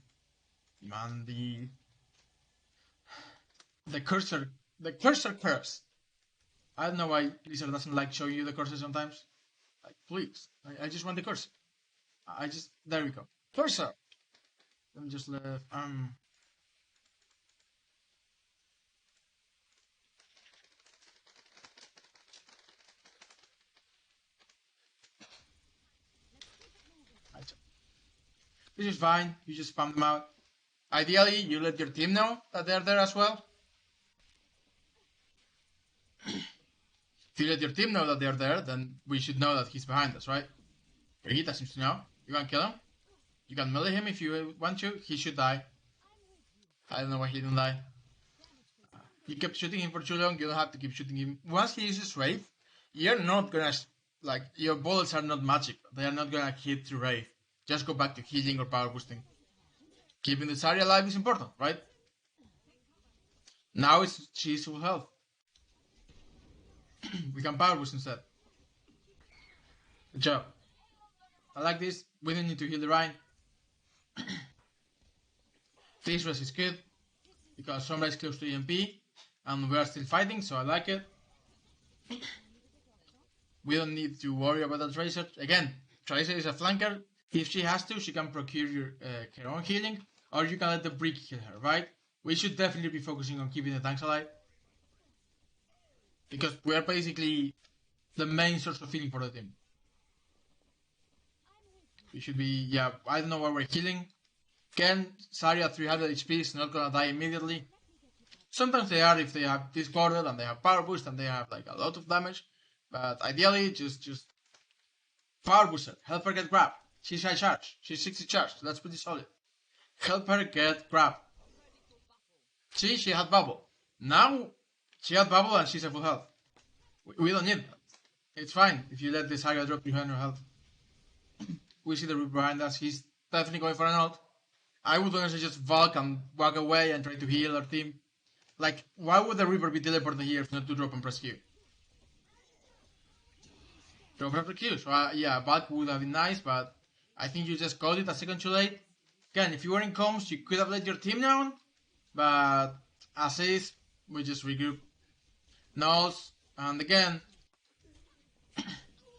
cursor curse. I don't know why Blizzard doesn't like showing you the cursor sometimes. Like, please, I just want the cursor. There we go. Cursor. Let me just leave. which is fine. You just spam them out. Ideally, you let your team know that they're there as well. If you let your team know that they're there, then we should know that he's behind us, right? Brigitte seems to know. You can kill him. You can melee him if you want to. He should die. I don't know why he didn't die. You kept shooting him for too long. You don't have to keep shooting him. Once he uses Wraith, you're not gonna, like, your bullets are not magic. They are not gonna hit through Wraith. Just go back to healing or power boosting. Keeping this area alive is important, right? Now she's full health. We can power boost instead. Good job. I like this. We don't need to heal the Rhine. This rest is good because Sombra is close to EMP and we are still fighting, so I like it. We don't need to worry about the Tracer. Again, Tracer is a flanker. If she has to, she can procure her own healing, or you can let the Brick heal her, right? We should definitely be focusing on keeping the tanks alive, because we are basically the main source of healing for the team. We should be, yeah, I don't know why we're healing. Ken, Zarya at 300 HP is not gonna die immediately. Sometimes they are if they have discorded and they have power boost and they have like a lot of damage. But ideally, just power booster. Help her get grab. She's high charge. She's 60 charge. That's pretty solid. Help her get grab. See, she had bubble. Now, she had bubble and she's at full health. We don't need that. It's fine if you let this Zarya drop behind her health. We see the Reaper behind us. He's definitely going for an ult. I would honestly just Valk and walk away and try to heal our team. Like, why would the Reaper be teleporting here if not to drop and press Q? Drop after Q. So, yeah, Valk would have been nice, but I think you just called it a second too late. Again, if you were in comms, you could have let your team down, but as is, we just regroup. Nulls, and again,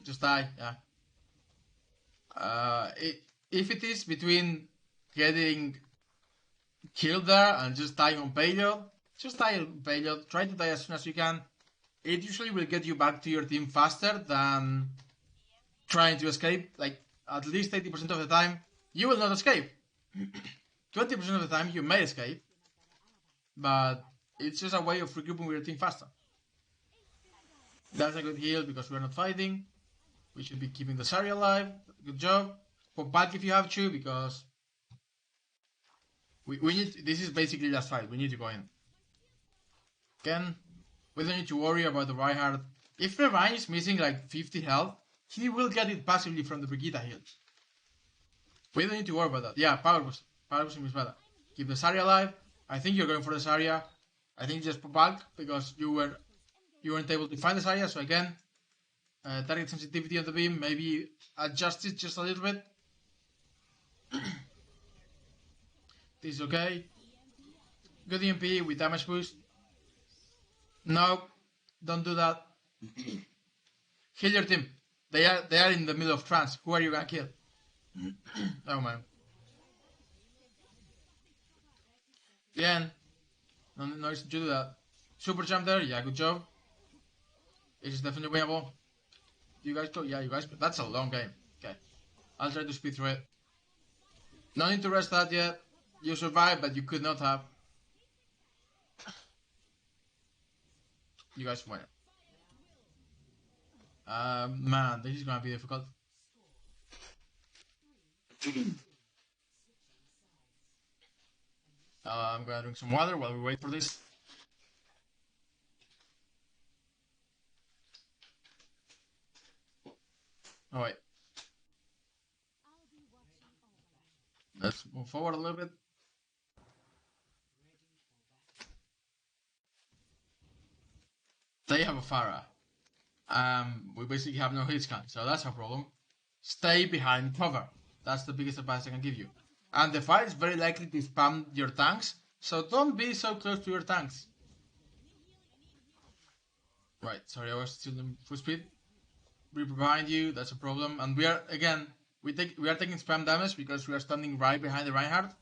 just die, yeah. If it is between getting killed there and just dying on payload, just die on payload. Try to die as soon as you can. It usually will get you back to your team faster than trying to escape. Like, at least 80% of the time, you will not escape. 20% of the time, you may escape. But it's just a way of regrouping with your team faster. That's a good heal because we're not fighting. We should be keeping the Zarya alive. Good job. Pop back if you have to, because we need. This is basically last fight. We need to go in. Again, we don't need to worry about the Reinhardt. If the Ryan is missing like 50 health, he will get it passively from the Brigitte heal. We don't need to worry about that. Yeah, power boost. Power boosting is better. Keep the Zarya alive. I think you're going for the Zarya. I think just pop back because you weren't able to find the Zarya. So again, target sensitivity of the beam, maybe adjust it just a little bit. This is okay. Good EMP with damage boost. No, don't do that. Heal your team. They are in the middle of trance. Who are you gonna kill? Oh man. Again, no reason to do that. Super jump there. Yeah, good job. This is definitely winnable. You guys go. Yeah, you guys. That's a long game. Okay, I'll try to speed through it. No need to rest that yet. You survived, but you could not have. You guys win. Man, this is gonna be difficult. I'm gonna drink some water while we wait for this. Oh wait. Let's move forward a little bit. They have a Pharah. We basically have no hit scan, so that's a problem. Stay behind cover. That's the biggest advice I can give you. And the fight is very likely to spam your tanks, so don't be so close to your tanks. Right, sorry, I was still in full speed. Reaper behind you, that's a problem. And we are, again, we are taking spam damage because we are standing right behind the Reinhardt.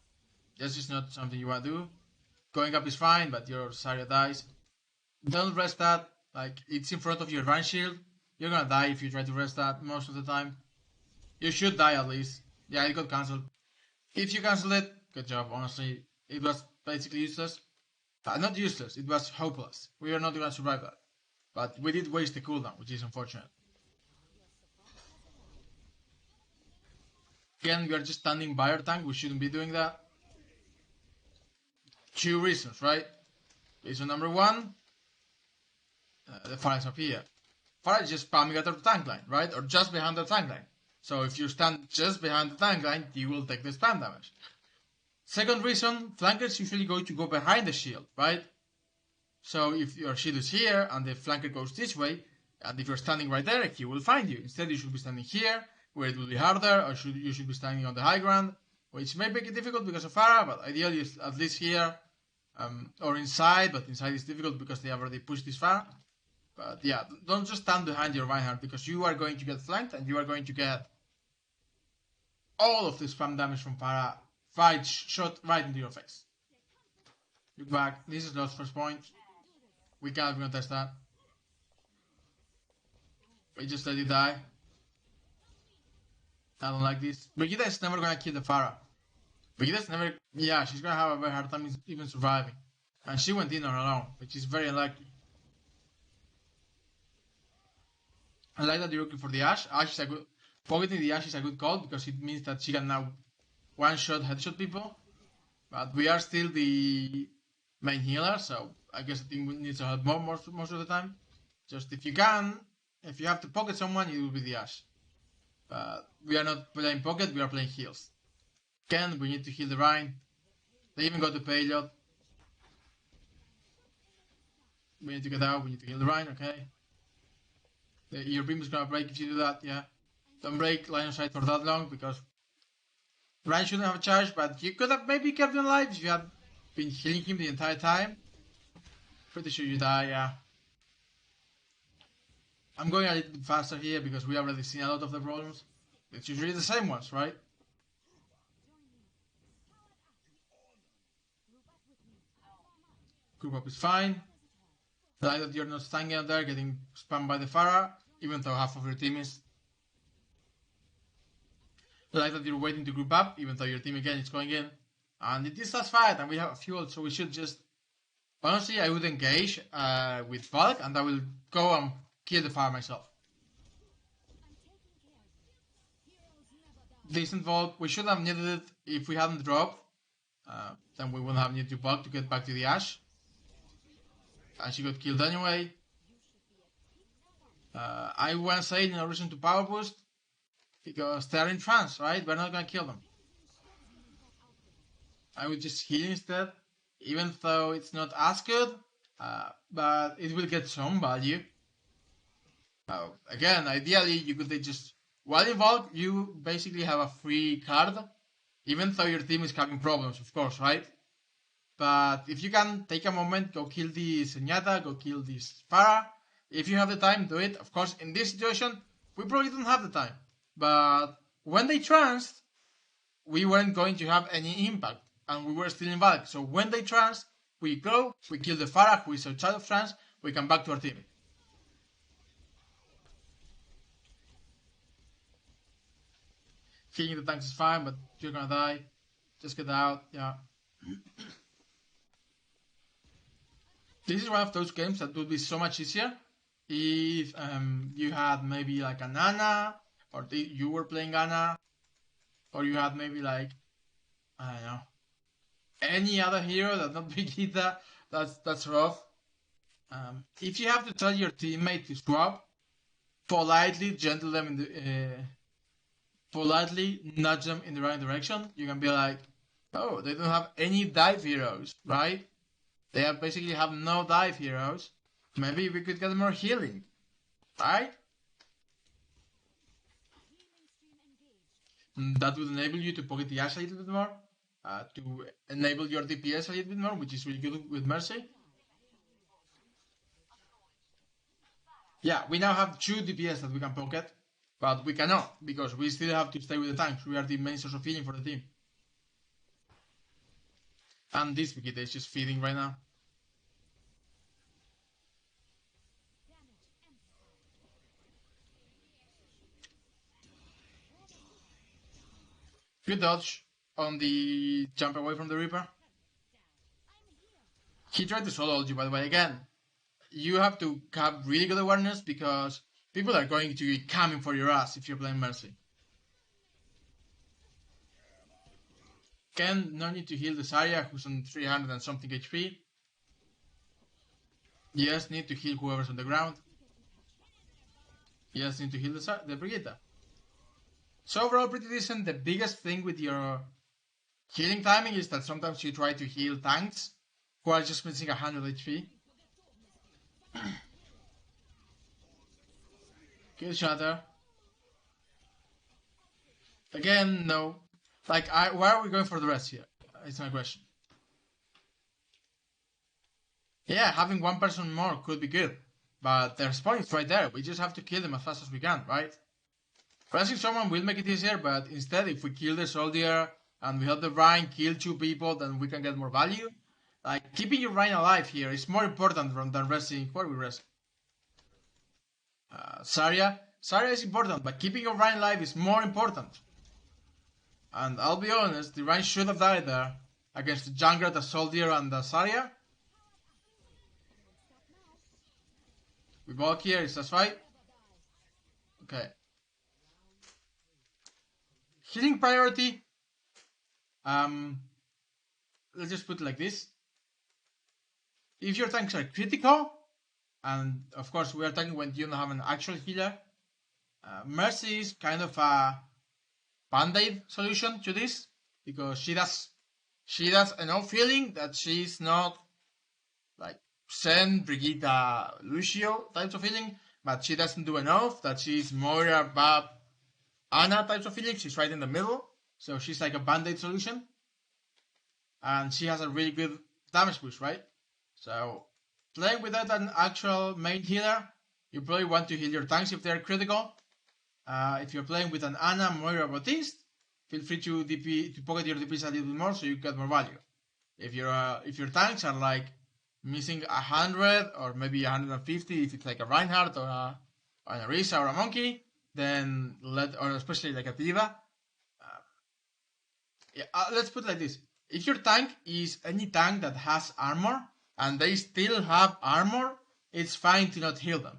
That's just not something you want to do. Going up is fine, but your Zarya dies. Don't rest that. Like, it's in front of your Rhine shield. You're gonna die if you try to rest that most of the time. You should die at least. Yeah, it got cancelled. If you cancel it, good job. Honestly, it was basically useless. Not useless, it was hopeless. We are not going to survive that. But we did waste the cooldown, which is unfortunate. Again, we are just standing by our tank. We shouldn't be doing that. Two reasons, right? Reason number one, the Pharah is up here. Pharah is just spamming at our tank line, right? Or just behind the tank line. So if you stand just behind the tank line, you will take the spam damage. Second reason, flankers usually going to go behind the shield, right? So if your shield is here and the flanker goes this way, and if you're standing right there, he will find you. Instead, you should be standing here, where it will be harder, or you should be standing on the high ground, which may make it difficult because of Pharah, but ideally at least here, or inside, but inside is difficult because they have already pushed this Pharah. But yeah, don't just stand behind your Reinhardt because you are going to get flanked and you are going to get all of the spam damage from Pharah shot right into your face. Look back, this is lost first point. We can't contest that. We just let it die. I don't like this. Brigitte is never gonna kill the Pharah. Brigitte's never... Yeah, she's gonna have a very hard time even surviving. And she went in on her own, which is very unlikely. I like that you're looking for the Ashe. Ashe is a good... Pocketing the Ashe is a good call because it means that she can now one-shot, headshot people. But we are still the main healer, so I guess the team needs to help most of the time. Just if you can, if you have to pocket someone, it will be the Ashe. But we are not playing pocket, we are playing heals. Again, we need to heal the Rhine. They even got the payload. We need to get out, we need to heal the Rhine, okay. Your beam is gonna break if you do that, yeah. Don't break line of sight for that long because Rhine shouldn't have a charge, but you could have maybe kept him alive if you had been healing him the entire time. Pretty sure you die, yeah. I'm going a little bit faster here because we already seen a lot of the problems. It's usually the same ones, right? Group up is fine. The fact that you're not standing out there getting spammed by the Pharah, even though half of your team is. The fact that you're waiting to group up, even though your team again is going in. And it is last fight, and we have a fuel, so we should just... Honestly, I would engage with Bulk, and I will go and kill the Pharah myself. Decent Bulk, we should have needed it if we hadn't dropped. Then we wouldn't have needed to Bulk to get back to the Ashe. And she got killed anyway. I went saying no reason to power boost because they're in trance, right? We're not gonna kill them. I would just heal instead, even though it's not as good, but it will get some value. Again, ideally, you could just while involved, you basically have a free card, even though your team is having problems, of course, right? But if you can take a moment, go kill the Zenyatta, go kill this Pharah. If you have the time, do it. Of course, in this situation, we probably don't have the time. But when they tranced, we weren't going to have any impact. And we were still in Valk. So when they trance, we go, we kill the Pharah, who is outside of trance, we come back to our team. Killing the tanks is fine, but you're gonna die. Just get out, yeah. This is one of those games that would be so much easier if you had maybe like an Ana, or you were playing Ana, or you had maybe like, I don't know, any other hero that's not Brigitte. That's rough. If you have to tell your teammate to swap, politely gentle them in the politely nudge them in the right direction. You can be like, oh, they don't have any dive heroes, right? They basically have no dive heroes. Maybe we could get more healing, right? That would enable you to pocket the Ashe a little bit more, to enable your DPS a little bit more, which is really good with Mercy. Yeah, we now have 2 DPS that we can pocket, but we cannot, because we still have to stay with the tanks. We are the main source of healing for the team. And this Brigitte is just feeding right now. Good dodge. on the jump away from the Reaper. He tried to solo ult you, by the way. Again, you have to have really good awareness because people are going to be coming for your ass if you're playing Mercy. Ken, no need to heal the Zarya, who's on 300 and something HP. Yes, need to heal whoever's on the ground. Yes, need to heal the Brigitte. So overall, pretty decent. The biggest thing with your healing timing is that sometimes you try to heal tanks who are just missing 100 HP. Kill Shatter. Again, no. Like, why are we going for the rest here? It's my question. Yeah, having one person more could be good. But their spawn is right there. We just have to kill them as fast as we can, right? Pressing someone will make it easier, but instead if we kill the soldier and we help the Rhine kill 2 people, then we can get more value. Like, keeping your Rhine alive here is more important than resting. Where we rest? Zarya is important, but keeping your Rhine alive is more important. And I'll be honest, the Rhine should have died there against the Jungler, the soldier, and the Zarya. We walk here, is that right? Okay. Healing priority. Let's just put it like this. If your tanks are critical, and of course we are talking when you don't have an actual healer, Mercy is kind of a band-aid solution to this, because she does enough healing that she's not like Sen, Brigitte, Lucio types of healing, but she doesn't do enough that she's Moira, Bab, Ana types of healing. She's right in the middle, so she's like a band-aid solution, and she has a really good damage boost, right? So playing without an actual main healer, you probably want to heal your tanks if they're critical. If you're playing with an Ana, Moira, Baptiste, feel free to pocket your DPs a little bit more so you get more value. If your tanks are like missing 100 or maybe 150, if it's like a Reinhardt or an Orisa or a Monkey, then or especially like a Diva. Let's put it like this: if your tank is any tank that has armor and they still have armor, it's fine to not heal them.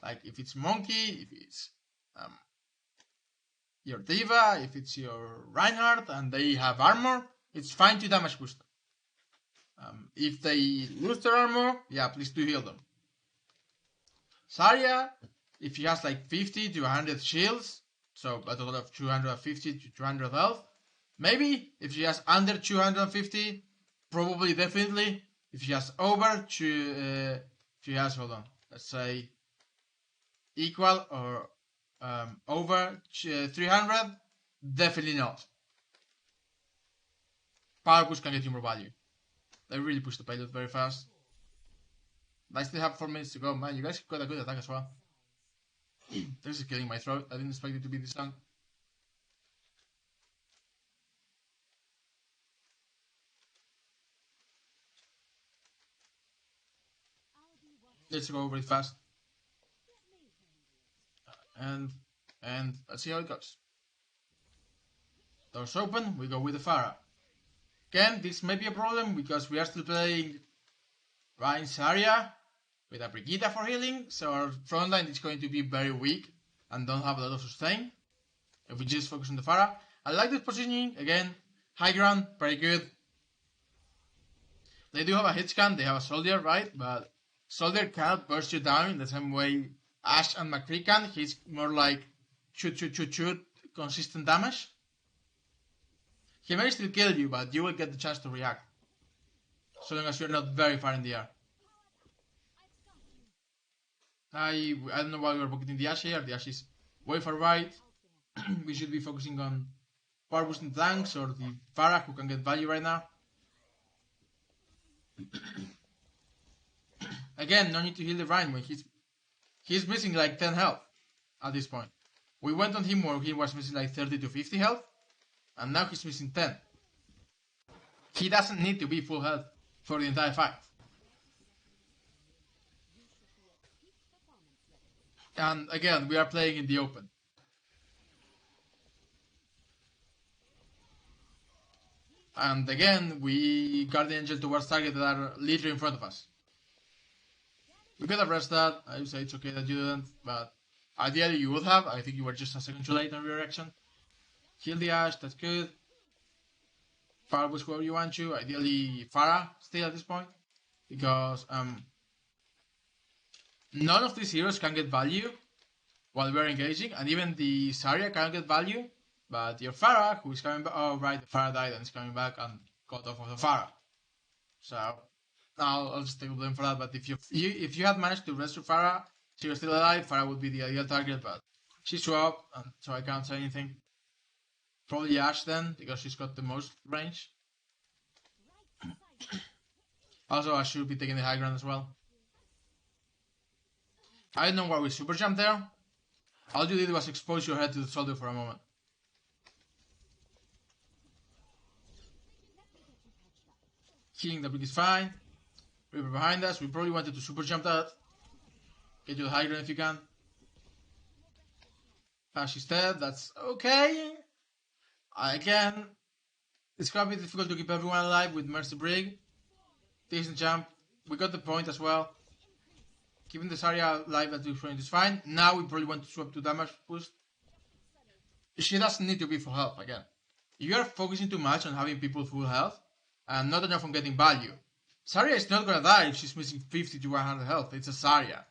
Like if it's Monkey, if it's your Diva, if it's your Reinhardt and they have armor, it's fine to damage boost them. If they lose their armor, yeah, please do heal them. Zarya, if she has like 50 to 100 shields, so a total of 250 to 200 health, maybe. If she has under 250, probably definitely. If she has over, she has, hold on, let's say equal or over 300, definitely not. Power push can get you more value. They really push the payload very fast. I still have 4 minutes to go, man. You guys got a good attack as well. This is killing my throat. I didn't expect it to be this long. Let's go over it fast. And let's see how it goes. Doors open, we go with the Pharah. Again, this may be a problem because we are still playing Rhine Zarya with a Brigitte for healing, so our front line is going to be very weak and don't have a lot of sustain if we just focus on the Pharah. I like this positioning, again, high ground, very good. They do have a hit scan, they have a soldier, right? But soldier cannot burst you down in the same way Ashe and McCree can. He's more like shoot, consistent damage. He may still kill you, but you will get the chance to react, so long as you're not very far in the air. I don't know why we're pocketing the Ashe here. The Ashe is way far right. We should be focusing on power boosting tanks or the Pharah who can get value right now. Again, no need to heal the Rhine when he's missing like 10 health at this point. We went on him where he was missing like 30 to 50 health, and now he's missing 10. He doesn't need to be full health for the entire fight. And again, we are playing in the open. And again, we guard the angel towards targets that are literally in front of us. We could have rushed that. I would say it's okay that you didn't, but ideally you would have. I think you were just a second too late on reaction. Kill the Ashe, that's good. Farah was whoever you want to. Ideally Farah still at this point. Because none of these heroes can get value while we're engaging, and even the Zarya can get value, but your Farah, who is coming back, oh right, the Farah died and is coming back and got off of the Farah. So I'll just take blame for that. But if you had managed to rescue Farah, she was still alive, Farah would be the ideal target, but she swapped, and so I can't say anything. Probably Ashe then, because she's got the most range. Also, I should be taking the high ground as well. I don't know why we super jumped there. All you did was expose your head to the soldier for a moment. Healing the brick is fine. Reaper behind us. We probably wanted to super jump that. Get you the high ground if you can. Ashe is dead. That's okay. Again, it's gonna be difficult to keep everyone alive with Mercy Brig. Decent jump. We got the point as well. Keeping this area alive at this point is fine. Now we probably want to swap to damage boost. She doesn't need to be full health again. You are focusing too much on having people full health and not enough on getting value. Zarya is not gonna die if she's missing 50 to 100 health. It's a Zarya.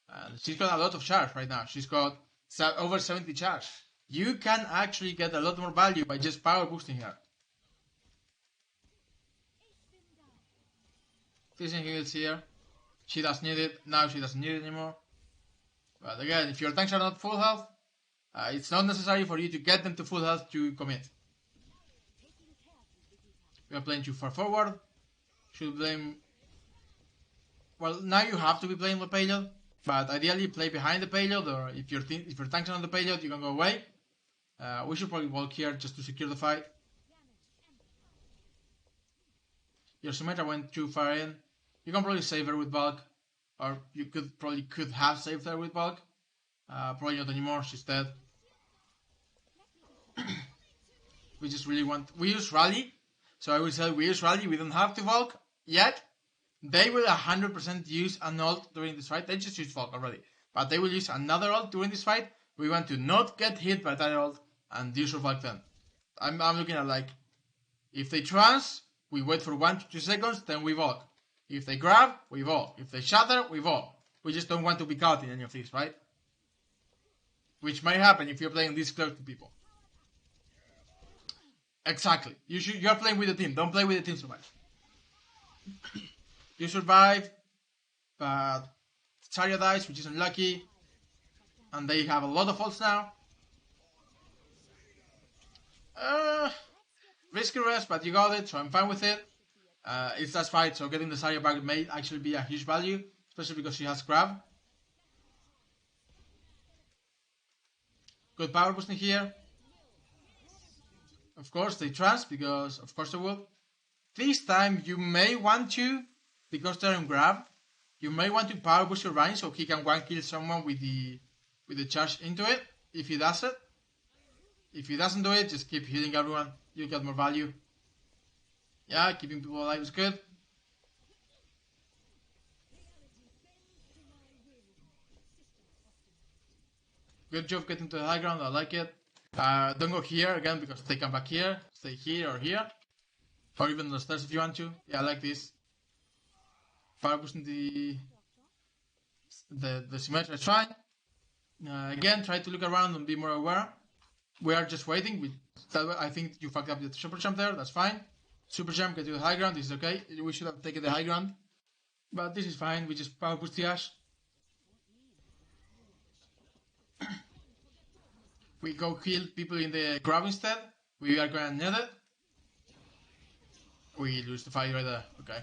And she's got a lot of charge right now. She's got over 70 charge. You can actually get a lot more value by just power boosting her. Decent heals here. She does need it. Now she doesn't need it anymore. But again, if your tanks are not full health, it's not necessary for you to get them to full health to commit. We are playing too far forward. Should blame... Well, now you have to be playing the payload. But ideally play behind the payload, or if your tanks are on the payload, you can go away. We should probably walk here just to secure the fight. Your Symmetra went too far in. You can probably save her with bulk, or you could have saved her with bulk. Probably not anymore. She's dead. We just really want. We use rally, so I will say we use rally. We don't have to bulk yet. They will 100% use an ult during this fight. They just used bulk already, but they will use another ult during this fight. We want to not get hit by that ult and use your bulk then. I'm looking at like, if they trance, we wait for 1 to 2 seconds, then we bulk. If they grab, we bulk. If they shatter, we bulk. We just don't want to be caught in any of these, right? Which might happen if you're playing this close to people. Exactly. You're playing with the team. Don't play with the team so much. You survive, but Zarya dies, which is unlucky. And they have a lot of ults now. Risky rest, but you got it, so I'm fine with it. It's that fight, so getting the Zarya back may actually be a huge value, especially because she has grab. Good power boosting here. Of course, they trust, because of course they will. This time, you may want to, because they're on grab, you may want to power boost your Rhine so he can one kill someone with the charge into it, if he does it. If he doesn't do it, just keep healing everyone. You get more value. Yeah, keeping people alive is good. Good job getting to the high ground, I like it. Don't go here again because they come back here. Stay here or here. Or even on the stairs if you want to. Yeah, I like this. Power boosting the Symmetra is fine. Again, try to look around and be more aware. We are just waiting. I think you fucked up the super jump there, that's fine. Super jump, get to the high ground, this is okay. We should have taken the high ground. But this is fine, we just power boost the Ashe. We go kill people in the grab instead. We are gonna need it. We lose the fight right there, okay.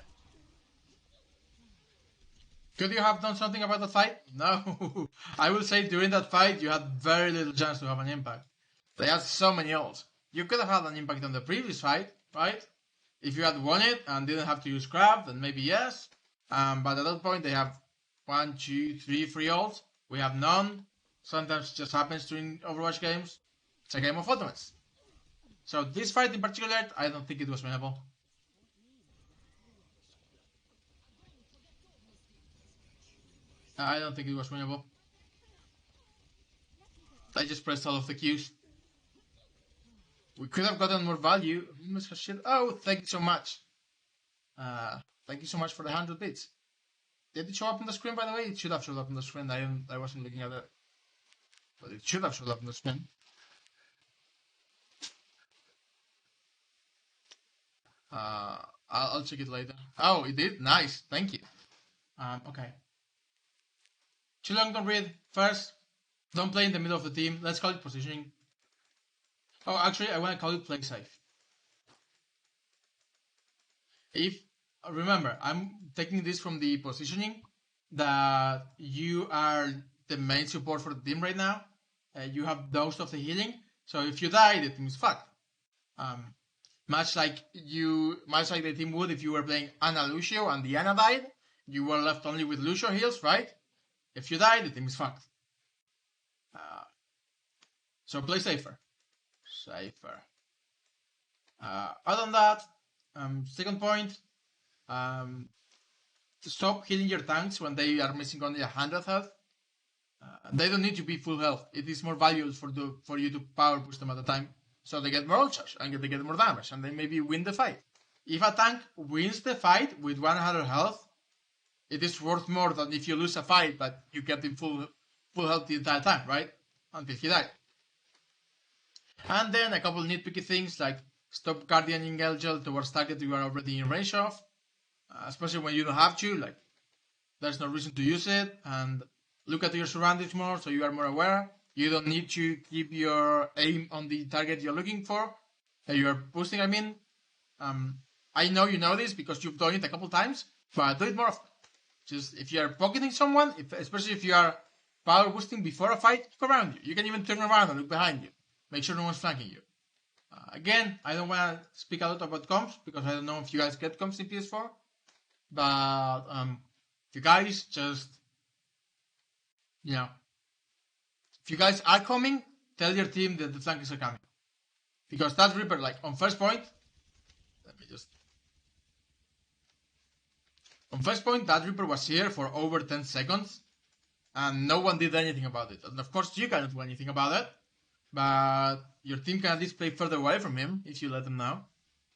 Could you have done something about the fight? No. I will say during that fight you had very little chance to have an impact. They had so many ults. You could have had an impact on the previous fight, right? If you had won it and didn't have to use grab, then maybe yes. But at that point they have 1, 2, 3 free ults. We have none. Sometimes it just happens during Overwatch games. It's a game of ultimates. So this fight in particular, I don't think it was winnable. I don't think it was winnable. I just pressed all of the Qs. We could have gotten more value. Oh, thank you so much. Thank you so much for the 100 bits. Did it show up on the screen, by the way? It should have showed up on the screen. I wasn't looking at it. But it should have showed up on the screen. I'll check it later. Oh, it did? Nice. Thank you. Okay. Too long, don't read. First, don't play in the middle of the team. Let's call it positioning. Oh, actually, I want to call it play safe. If remember, I'm taking this from the positioning that you are the main support for the team right now. You have most of the healing, so if you die, the team is fucked. Much like the team would if you were playing Ana Lucio and the Ana died, you were left only with Lucio heals, right? If you die, the team is fucked. So play safer. Other than that, second point, stop healing your tanks when they are missing only 100 health. They don't need to be full health. It is more valuable for you to power push them at a time, so they get more ultras and they get more damage, and they maybe win the fight. If a tank wins the fight with 100 health, it is worth more than if you lose a fight but you get in full health the entire time, right? Until he died. And then a couple nitpicky things like stop guardianing Elgel towards target you are already in range of, especially when you don't have to. Like, there's no reason to use it, and look at your surroundings more so you are more aware. You don't need to keep your aim on the target you're looking for. You are boosting, I mean. I know you know this because you've done it a couple times, but do it more often. Just if you are pocketing someone, especially if you are power boosting before a fight, look around you. You can even turn around and look behind you. Make sure no one's flanking you. Again, I don't want to speak a lot about comps because I don't know if you guys get comps in PS4. But if you guys just, if you guys are coming, tell your team that the flankers are coming. Because that Reaper, like, on first point, that Reaper was here for over 10 seconds, and no one did anything about it. And of course, you cannot do anything about it, but your team can at least play further away from him if you let them know.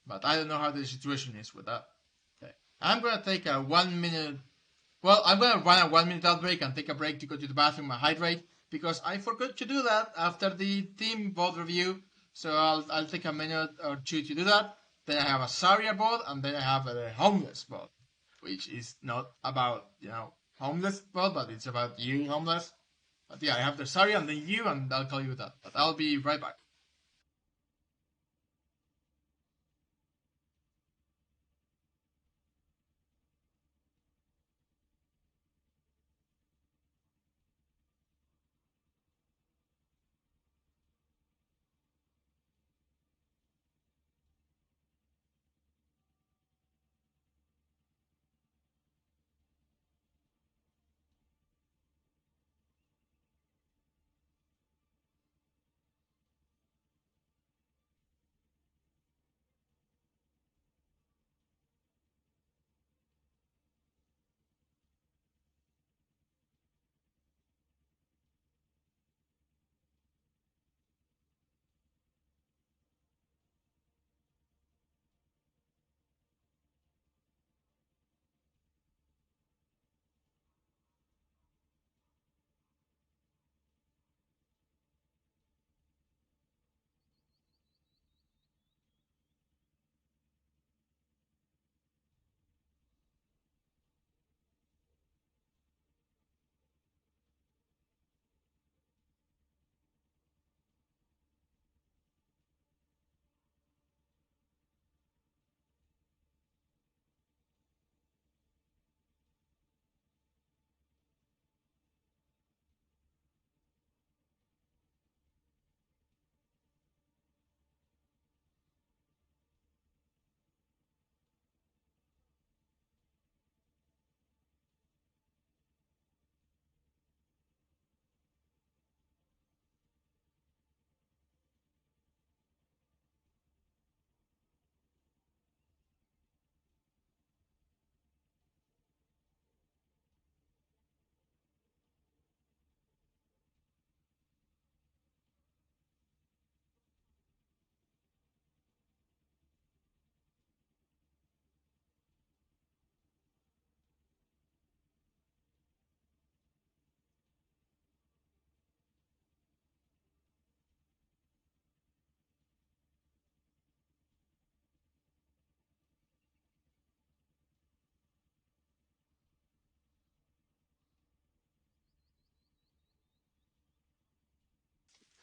But I don't know how the situation is with that. Okay. I'm gonna take a 1 minute. Well, I'm gonna run a 1 minute outbreak and take a break to go to the bathroom and hydrate because I forgot to do that after the team VOD review. So I'll take a minute or two to do that. Then I have a Saria VOD and then I have a homeless VOD, which is not about homeless VOD, but it's about you homeless. But yeah, I have the Saria and then you, and I'll call you that. But I'll be right back.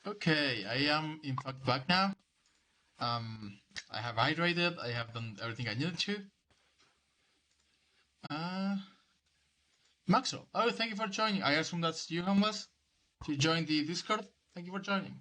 Okay, I am in fact back now. I have hydrated. I have done everything I needed to. Maxo, oh, thank you for joining. I assume that's you, Homeless, to join the Discord. Thank you for joining.